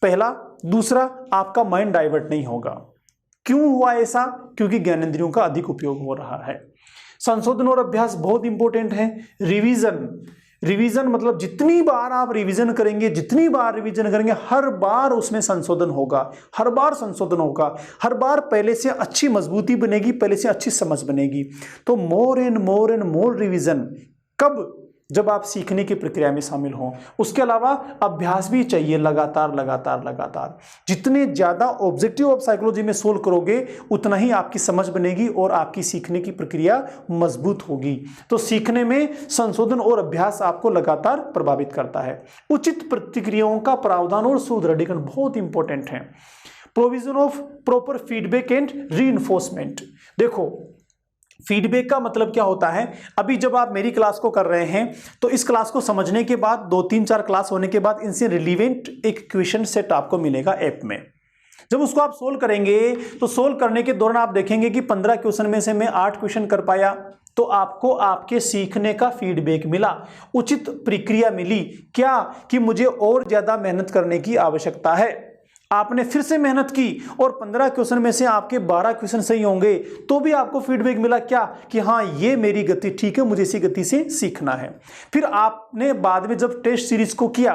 पहला। दूसरा, आपका माइंड डाइवर्ट नहीं होगा। क्यों हुआ ऐसा, क्योंकि ज्ञानेंद्रियों का अधिक उपयोग हो रहा है। संशोधन और अभ्यास बहुत इंपॉर्टेंट है। रिवीजन मतलब जितनी बार आप रिवीजन करेंगे, जितनी बार रिवीजन करेंगे, हर बार उसमें संशोधन होगा, हर बार संशोधन होगा, हर बार पहले से अच्छी मजबूती बनेगी, पहले से अच्छी समझ बनेगी। तो मोर एंड मोर रिवीजन। कब, जब आप सीखने की प्रक्रिया में शामिल हों। उसके अलावा अभ्यास भी चाहिए, लगातार। जितने ज्यादा ऑब्जेक्टिव ऑफ साइकोलॉजी में सोल्व करोगे उतना ही आपकी समझ बनेगी और आपकी सीखने की प्रक्रिया मजबूत होगी। तो सीखने में संशोधन और अभ्यास आपको लगातार प्रभावित करता है। उचित प्रतिक्रियाओं का प्रावधान और सुदृढ़ीकरण बहुत इंपॉर्टेंट है। Provision of proper feedback and reinforcement. देखो, फीडबैक का मतलब क्या होता है, अभी जब आप मेरी क्लास को कर रहे हैं तो इस क्लास को समझने के बाद 2-3-4 क्लास होने के बाद इनसे रिलेवेंट एक क्वेश्चन सेट आपको मिलेगा ऐप में। जब उसको आप सोल्व करेंगे तो सोल्व करने के दौरान आप देखेंगे कि 15 क्वेश्चन में से मैं 8 क्वेश्चन कर पाया, तो आपको आपके सीखने का फीडबैक मिला, उचित प्रक्रिया मिली। क्या कि मुझे और ज्यादा मेहनत करने की आवश्यकता है। आपने फिर से मेहनत की और 15 क्वेश्चन में से आपके 12 क्वेश्चन सही होंगे, तो भी आपको फीडबैक मिला क्या, कि हाँ ये मेरी गति ठीक है, मुझे इसी गति से सीखना है। फिर आपने बाद में जब टेस्ट सीरीज को किया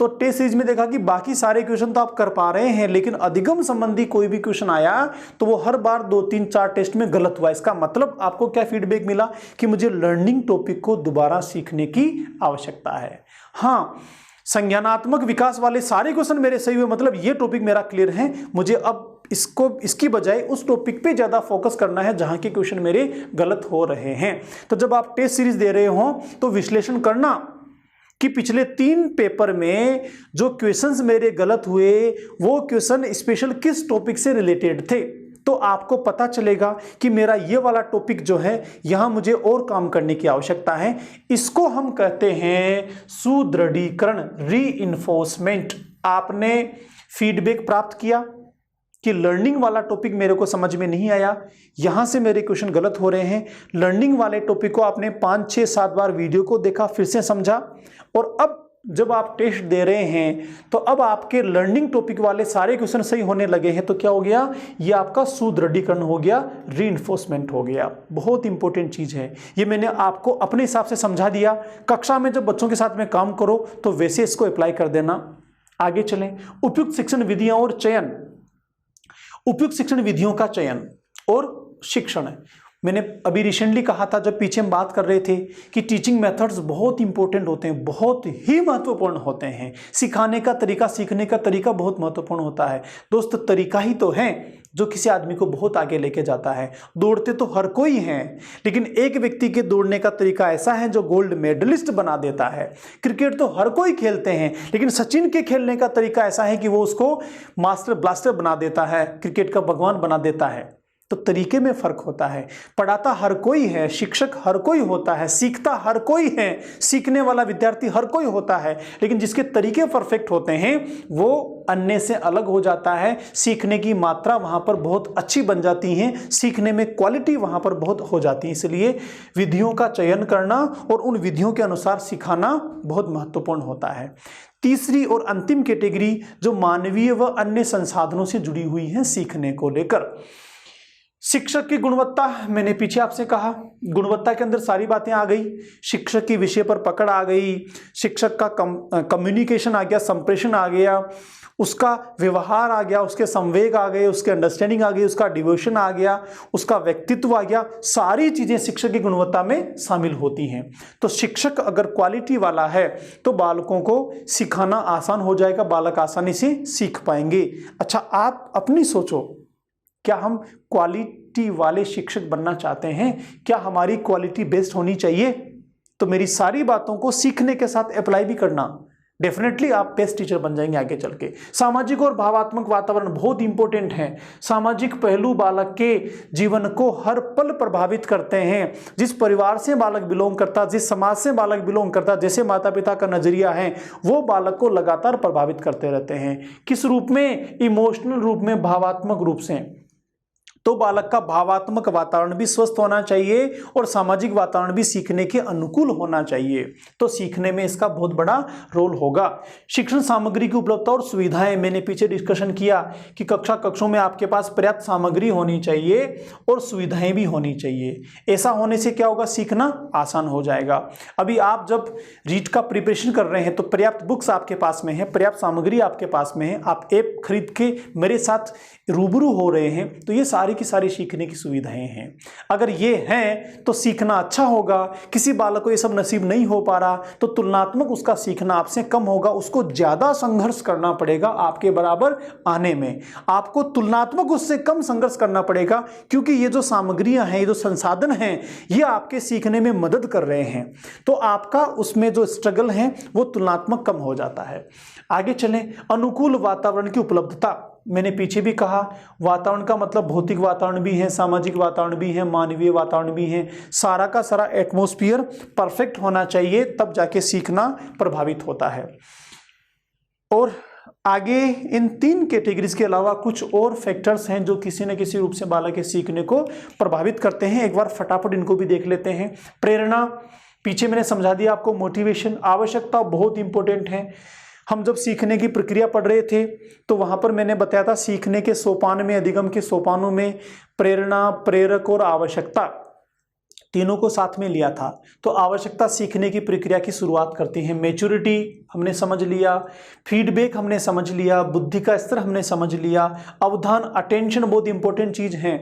तो टेस्ट सीरीज में देखा कि बाकी सारे क्वेश्चन तो आप कर पा रहे हैं, लेकिन अधिगम संबंधी कोई भी क्वेश्चन आया तो वो हर बार 2-3-4 टेस्ट में गलत हुआ। इसका मतलब आपको क्या फीडबैक मिला, कि मुझे लर्निंग टॉपिक को दोबारा सीखने की आवश्यकता है। हाँ, संज्ञानात्मक विकास वाले सारे क्वेश्चन मेरे सही हुए, मतलब ये टॉपिक मेरा क्लियर है, मुझे अब इसकी बजाय उस टॉपिक पे ज्यादा फोकस करना है जहां के क्वेश्चन मेरे गलत हो रहे हैं। तो जब आप टेस्ट सीरीज दे रहे हो तो विश्लेषण करना कि पिछले 3 पेपर में जो क्वेश्चंस मेरे गलत हुए वो क्वेश्चन स्पेशल किस टॉपिक से रिलेटेड थे। तो आपको पता चलेगा कि मेरा ये वाला टॉपिक जो है यहां मुझे और काम करने की आवश्यकता है। इसको हम कहते हैं सुदृढ़ीकरण, रीइंफोर्समेंट। आपने फीडबैक प्राप्त किया कि लर्निंग वाला टॉपिक मेरे को समझ में नहीं आया, यहां से मेरे क्वेश्चन गलत हो रहे हैं। लर्निंग वाले टॉपिक को आपने 5, 6, 7 बार वीडियो को देखा, फिर से समझा, और अब जब आप टेस्ट दे रहे हैं तो अब आपके लर्निंग टॉपिक वाले सारे क्वेश्चन सही होने लगे हैं, तो क्या हो गया, ये आपका सुदृढ़ीकरण हो गया, रीइंफोर्समेंट हो गया। बहुत इंपॉर्टेंट चीज है ये, मैंने आपको अपने हिसाब से समझा दिया। कक्षा में जब बच्चों के साथ में काम करो तो वैसे इसको अप्लाई कर देना। आगे चलें, उपयुक्त शिक्षण विधियां और चयन। उपयुक्त शिक्षण विधियों का चयन और शिक्षण, मैंने अभी रिसेंटली कहा था जब पीछे हम बात कर रहे थे कि टीचिंग मेथड्स बहुत इंपॉर्टेंट होते हैं, बहुत ही महत्वपूर्ण होते हैं। सिखाने का तरीका, सीखने का तरीका बहुत महत्वपूर्ण होता है। दोस्त, तरीका ही तो है जो किसी आदमी को बहुत आगे लेके जाता है। दौड़ते तो हर कोई हैं, लेकिन एक व्यक्ति के दौड़ने का तरीका ऐसा है जो गोल्ड मेडलिस्ट बना देता है। क्रिकेट तो हर कोई खेलते हैं, लेकिन सचिन के खेलने का तरीका ऐसा है कि वो उसको मास्टर ब्लास्टर बना देता है, क्रिकेट का भगवान बना देता है। तो तरीके में फर्क होता है। पढ़ाता हर कोई है, शिक्षक हर कोई होता है, सीखता हर कोई है, सीखने वाला विद्यार्थी हर कोई होता है, लेकिन जिसके तरीके परफेक्ट होते हैं वो अन्य से अलग हो जाता है। सीखने की मात्रा वहां पर बहुत अच्छी बन जाती है, सीखने में क्वालिटी वहां पर बहुत हो जाती है। इसलिए विधियों का चयन करना और उन विधियों के अनुसार सिखाना बहुत महत्वपूर्ण होता है। तीसरी और अंतिम कैटेगरी जो मानवीय व अन्य संसाधनों से जुड़ी हुई है सीखने को लेकर। शिक्षक की गुणवत्ता, मैंने पीछे आपसे कहा, गुणवत्ता के अंदर सारी बातें आ गई। शिक्षक की विषय पर पकड़ आ गई, शिक्षक का कम्युनिकेशन आ गया, संप्रेषण आ गया, उसका व्यवहार आ गया, उसके संवेग आ गए, उसके अंडरस्टैंडिंग आ गई, उसका डिवोशन आ गया, उसका व्यक्तित्व आ गया। सारी चीजें शिक्षक की गुणवत्ता में शामिल होती हैं। तो शिक्षक अगर क्वालिटी वाला है तो बालकों को सिखाना आसान हो जाएगा, बालक आसानी से सीख पाएंगे। अच्छा, आप अपनी सोचो, क्या हम क्वालिटी वाले शिक्षक बनना चाहते हैं? क्या हमारी क्वालिटी बेस्ड होनी चाहिए? तो मेरी सारी बातों को सीखने के साथ अप्लाई भी करना, डेफिनेटली आप बेस्ट टीचर बन जाएंगे आगे चल के। सामाजिक और भावात्मक वातावरण बहुत इंपॉर्टेंट है। सामाजिक पहलू बालक के जीवन को हर पल प्रभावित करते हैं। जिस परिवार से बालक बिलोंग करता, जिस समाज से बालक बिलोंग करता, जैसे माता पिता का नजरिया है वो बालक को लगातार प्रभावित करते रहते हैं। किस रूप में? इमोशनल रूप में, भावात्मक रूप से। तो बालक का भावात्मक वातावरण भी स्वस्थ होना चाहिए और सामाजिक वातावरण भी सीखने के अनुकूल होना चाहिए। तो सीखने में इसका बहुत बड़ा रोल होगा। शिक्षण सामग्री की उपलब्धता और सुविधाएं, मैंने पीछे डिस्कशन किया कि कक्षों में आपके पास पर्याप्त सामग्री होनी चाहिए और सुविधाएं भी होनी चाहिए। ऐसा होने से क्या होगा, सीखना आसान हो जाएगा। अभी आप जब रीट का प्रिपरेशन कर रहे हैं तो पर्याप्त बुक्स आपके पास में है, पर्याप्त सामग्री आपके पास में है, आप ऐप खरीद के मेरे साथ रूबरू हो रहे हैं, तो ये सारी की सारी सीखने की सुविधाएं हैं। अगर ये हैं तो सीखना अच्छा होगा। किसी बालक को ये सब नसीब नहीं हो पा रहा तो तुलनात्मक उसका सीखना आपसे कम होगा, उसको ज्यादा संघर्ष करना पड़ेगा आपके बराबर आने में। आपको तुलनात्मक उससे कम संघर्ष करना पड़ेगा, क्योंकि ये जो सामग्रियां हैं, ये जो संसाधन हैं, ये आपके सीखने में मदद कर रहे हैं। तो आपका उसमें जो स्ट्रगल है वो तुलनात्मक कम हो जाता है। आगे चलें, अनुकूल वातावरण की उपलब्धता। मैंने पीछे भी कहा, वातावरण का मतलब भौतिक वातावरण भी है, सामाजिक वातावरण भी है, मानवीय वातावरण भी है। सारा का सारा एटमॉस्फेयर परफेक्ट होना चाहिए, तब जाके सीखना प्रभावित होता है। और आगे इन 3 कैटेगरीज के अलावा कुछ और फैक्टर्स हैं जो किसी न किसी रूप से बालक के सीखने को प्रभावित करते हैं। एक बार फटाफट इनको भी देख लेते हैं। प्रेरणा, पीछे मैंने समझा दिया आपको। मोटिवेशन, आवश्यकता बहुत इंपॉर्टेंट है। हम जब सीखने की प्रक्रिया पढ़ रहे थे तो वहां पर मैंने बताया था सीखने के सोपान में, अधिगम के सोपानों में प्रेरणा, प्रेरक और आवश्यकता तीनों को साथ में लिया था। तो आवश्यकता सीखने की प्रक्रिया की शुरुआत करती है। मैच्योरिटी हमने समझ लिया, फीडबैक हमने समझ लिया, बुद्धि का स्तर हमने समझ लिया, अवधान, अटेंशन बहुत इंपॉर्टेंट चीज है।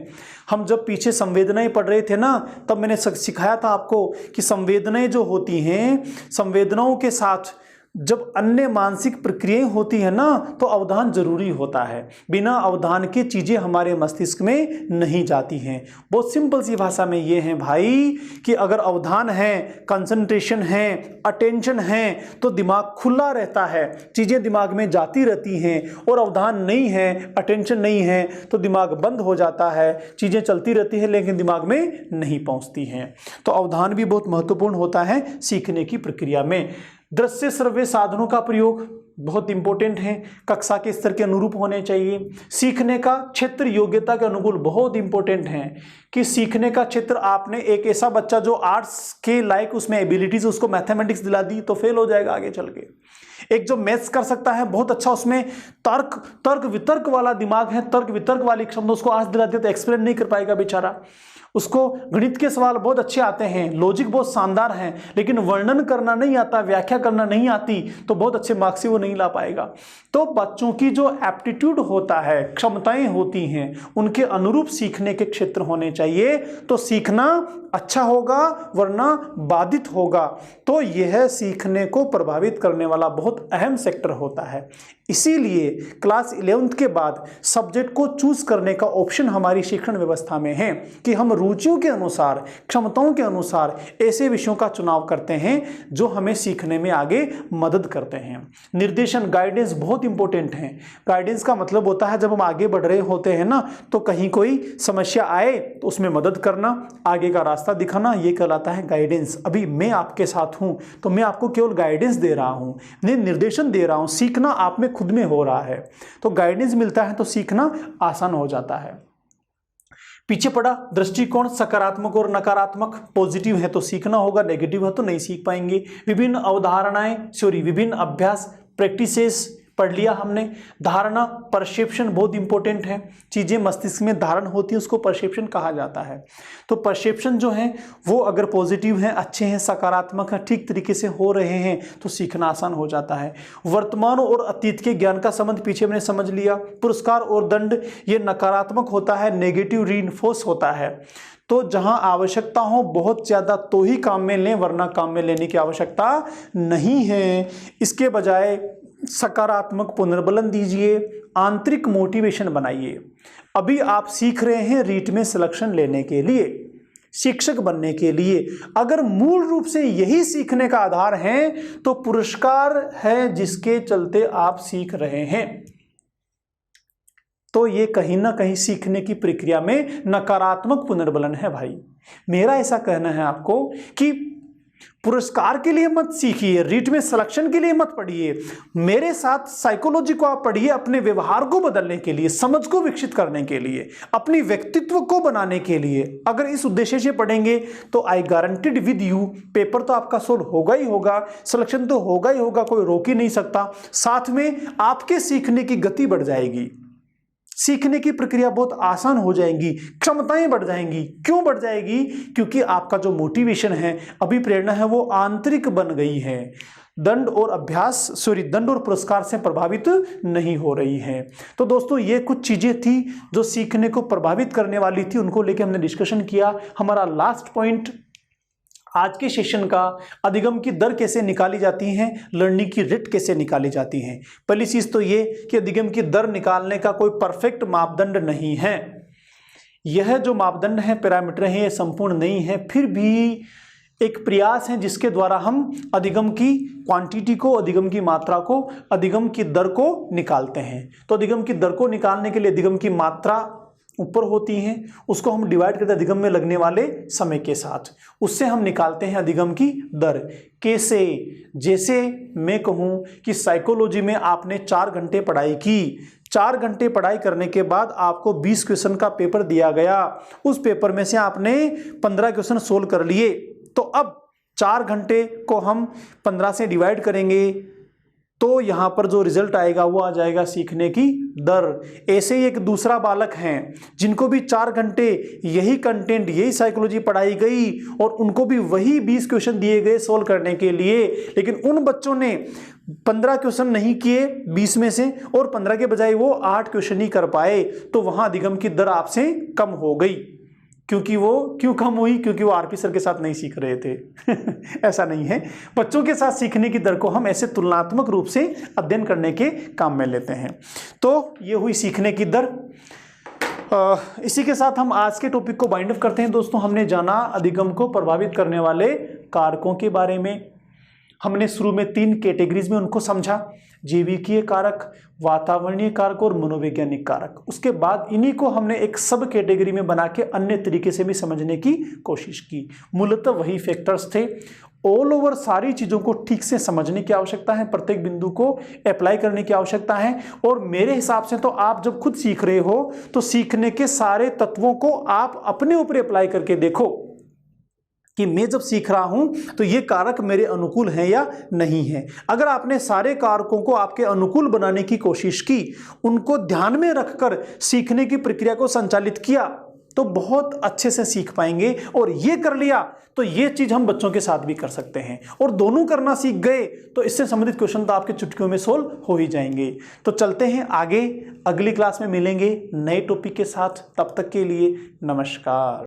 हम जब पीछे संवेदनाएं पढ़ रहे थे ना, तब मैंने सिखाया था आपको कि संवेदनाएं जो होती हैं, संवेदनाओं के साथ जब अन्य मानसिक प्रक्रियाएं होती है ना, तो अवधान जरूरी होता है। बिना अवधान के चीजें हमारे मस्तिष्क में नहीं जाती हैं। बहुत सिंपल सी भाषा में ये है भाई कि अगर अवधान है, कंसंट्रेशन है, अटेंशन है, तो दिमाग खुला रहता है, चीजें दिमाग में जाती रहती हैं। और अवधान नहीं है, अटेंशन नहीं है, तो दिमाग बंद हो जाता है, चीजें चलती रहती है लेकिन दिमाग में नहीं पहुंचती हैं। तो अवधान भी बहुत महत्वपूर्ण होता है सीखने की प्रक्रिया में। दृश्य श्रव्य साधनों का प्रयोग, बहुत इंपॉर्टेंट हैं, कक्षा के स्तर के अनुरूप होने चाहिए। सीखने का क्षेत्र योग्यता के अनुकूल बहुत इंपॉर्टेंट है कि सीखने का क्षेत्र, आपने एक ऐसा बच्चा जो आर्ट्स के लायक उसमें एबिलिटीज, उसको मैथमेटिक्स दिला दी तो फेल हो जाएगा आगे चल के। एक जो मैथ्स कर सकता है बहुत अच्छा, उसमें तर्क वितर्क वाला दिमाग है, तर्क वितर्क वाली क्षमता, उसको आज दिला दिया तो एक्सप्लेन नहीं कर पाएगा बेचारा। उसको गणित के सवाल बहुत अच्छे आते हैं, लॉजिक बहुत शानदार हैं, लेकिन वर्णन करना नहीं आता, व्याख्या करना नहीं आती, तो बहुत अच्छे मार्क्स ही वो नहीं ला पाएगा। तो बच्चों की जो एप्टीट्यूड होता है, क्षमताएं होती हैं, उनके अनुरूप सीखने के क्षेत्र होने चाहिए, तो सीखना अच्छा होगा वरना बाधित होगा। तो यह सीखने को प्रभावित करने वाला बहुत अहम सेक्टर होता है। इसीलिए क्लास 11th के बाद सब्जेक्ट को चूज करने का ऑप्शन हमारी शिक्षण व्यवस्था में है कि हम रुचियों के अनुसार, क्षमताओं के अनुसार ऐसे विषयों का चुनाव करते हैं जो हमें सीखने में आगे मदद करते हैं। निर्देशन, गाइडेंस बहुत इंपॉर्टेंट है। गाइडेंस का मतलब होता है जब हम आगे बढ़ रहे होते हैं ना, तो कहीं कोई समस्या आए तो उसमें मदद करना, आगे का रास्ता दिखाना, ये कहलाता है गाइडेंस। अभी मैं आपके साथ हूं तो मैं आपको केवल गाइडेंस दे रहा हूं, मैं निर्देशन दे रहा हूं, सीखना आप में खुद में हो रहा है। तो गाइडेंस मिलता है तो सीखना आसान हो जाता है। पीछे पड़ा दृष्टिकोण, सकारात्मक और नकारात्मक, पॉजिटिव है तो सीखना होगा, नेगेटिव है तो नहीं सीख पाएंगे। विभिन्न अवधारणाएं, विभिन्न अभ्यास, प्रैक्टिसेस पढ़ लिया हमने। धारणा, परसेप्शन बहुत इंपॉर्टेंट है, चीजें मस्तिष्क में धारण होती है उसको परसेप्शन कहा जाता है। तो परसेप्शन जो है वो अगर पॉजिटिव है, अच्छे हैं, सकारात्मक है, ठीक तरीके से हो रहे हैं तो सीखना आसान हो जाता है। वर्तमान और अतीत के ज्ञान का संबंध पीछे मैंने समझ लिया। पुरस्कार और दंड ये नकारात्मक होता है, नेगेटिव रीइंफोर्स होता है। तो जहां आवश्यकता हो बहुत ज्यादा तो ही काम में लें, वरना काम में लेने की आवश्यकता नहीं है। इसके बजाय सकारात्मक पुनर्बलन दीजिए, आंतरिक मोटिवेशन बनाइए। अभी आप सीख रहे हैं रीट में सिलेक्शन लेने के लिए, शिक्षक बनने के लिए। अगर मूल रूप से यही सीखने का आधार है तो पुरस्कार है जिसके चलते आप सीख रहे हैं, तो ये कहीं ना कहीं सीखने की प्रक्रिया में नकारात्मक पुनर्बलन है भाई। मेरा ऐसा कहना है आपको कि पुरस्कार के लिए मत सीखिए, रीट में सिलेक्शन के लिए मत पढ़िए। मेरे साथ साइकोलॉजी को आप पढ़िए अपने व्यवहार को बदलने के लिए, समझ को विकसित करने के लिए, अपनी व्यक्तित्व को बनाने के लिए। अगर इस उद्देश्य से पढ़ेंगे तो आई गारंटीड विद यू पेपर तो आपका सोल्व होगा ही होगा, सिलेक्शन तो होगा ही होगा, कोई रोक ही नहीं सकता। साथ में आपके सीखने की गति बढ़ जाएगी, सीखने की प्रक्रिया बहुत आसान हो जाएगी, क्षमताएं बढ़ जाएंगी। क्यों बढ़ जाएगी? क्योंकि आपका जो मोटिवेशन है, अभिप्रेरणा है, वो आंतरिक बन गई है, दंड और पुरस्कार से प्रभावित नहीं हो रही है। तो दोस्तों ये कुछ चीजें थी जो सीखने को प्रभावित करने वाली थी, उनको लेकर हमने डिस्कशन किया। हमारा लास्ट पॉइंट आज के सेशन का, अधिगम की दर कैसे निकाली जाती है, लर्निंग की रेट कैसे निकाली जाती है। पहली चीज तो ये कि अधिगम की दर निकालने का कोई परफेक्ट मापदंड नहीं है। यह जो मापदंड है, पैरामीटर है, ये संपूर्ण नहीं है, फिर भी एक प्रयास है जिसके द्वारा हम अधिगम की क्वांटिटी को, अधिगम की मात्रा को, अधिगम की दर को निकालते हैं। तो अधिगम की दर को निकालने के लिए अधिगम की मात्रा ऊपर होती हैं, उसको हम डिवाइड करते हैं अधिगम में लगने वाले समय के साथ, उससे हम निकालते हैं अधिगम की दर। कैसे? जैसे मैं कहूं कि साइकोलॉजी में आपने 4 घंटे पढ़ाई की, 4 घंटे पढ़ाई करने के बाद आपको 20 क्वेश्चन का पेपर दिया गया, उस पेपर में से आपने 15 क्वेश्चन सोल्व कर लिए। तो अब 4 घंटे को हम 15 से डिवाइड करेंगे तो यहां पर जो रिजल्ट आएगा वो आ जाएगा सीखने की दर। ऐसे ही एक दूसरा बालक हैं जिनको भी 4 घंटे यही कंटेंट, यही साइकोलॉजी पढ़ाई गई और उनको भी वही 20 क्वेश्चन दिए गए सोल्व करने के लिए, लेकिन उन बच्चों ने 15 क्वेश्चन नहीं किए 20 में से, और 15 के बजाय वो 8 क्वेश्चन ही कर पाए। तो वहां अधिगम की दर आपसे कम हो गई। क्योंकि वो क्यों कम हुई? क्योंकि वो आरपी सर के साथ नहीं सीख रहे थे। ऐसा नहीं है, बच्चों के साथ सीखने की दर को हम ऐसे तुलनात्मक रूप से अध्ययन करने के काम में लेते हैं। तो ये हुई सीखने की दर। इसी के साथ हम आज के टॉपिक को बाइंड अप करते हैं। दोस्तों हमने जाना अधिगम को प्रभावित करने वाले कारकों के बारे में। हमने शुरू में 3 कैटेगरीज में उनको समझा, जैविकीय कारक, वातावरणीय कारक और मनोवैज्ञानिक कारक। उसके बाद इन्हीं को हमने एक सब कैटेगरी में बना के अन्य तरीके से भी समझने की कोशिश की। मूलतः वही फैक्टर्स थे ऑल ओवर सारी चीज़ों को ठीक से समझने की आवश्यकता है, प्रत्येक बिंदु को अप्लाई करने की आवश्यकता है। और मेरे हिसाब से तो आप जब खुद सीख रहे हो तो सीखने के सारे तत्वों को आप अपने ऊपर अप्लाई करके देखो कि मैं जब सीख रहा हूं तो ये कारक मेरे अनुकूल हैं या नहीं है। अगर आपने सारे कारकों को आपके अनुकूल बनाने की कोशिश की, उनको ध्यान में रखकर सीखने की प्रक्रिया को संचालित किया, तो बहुत अच्छे से सीख पाएंगे। और ये कर लिया तो ये चीज हम बच्चों के साथ भी कर सकते हैं, और दोनों करना सीख गए तो इससे संबंधित क्वेश्चन तो आपके चुटकियों में सोल्व हो ही जाएंगे। तो चलते हैं आगे, अगली क्लास में मिलेंगे नए टॉपिक के साथ। तब तक के लिए नमस्कार।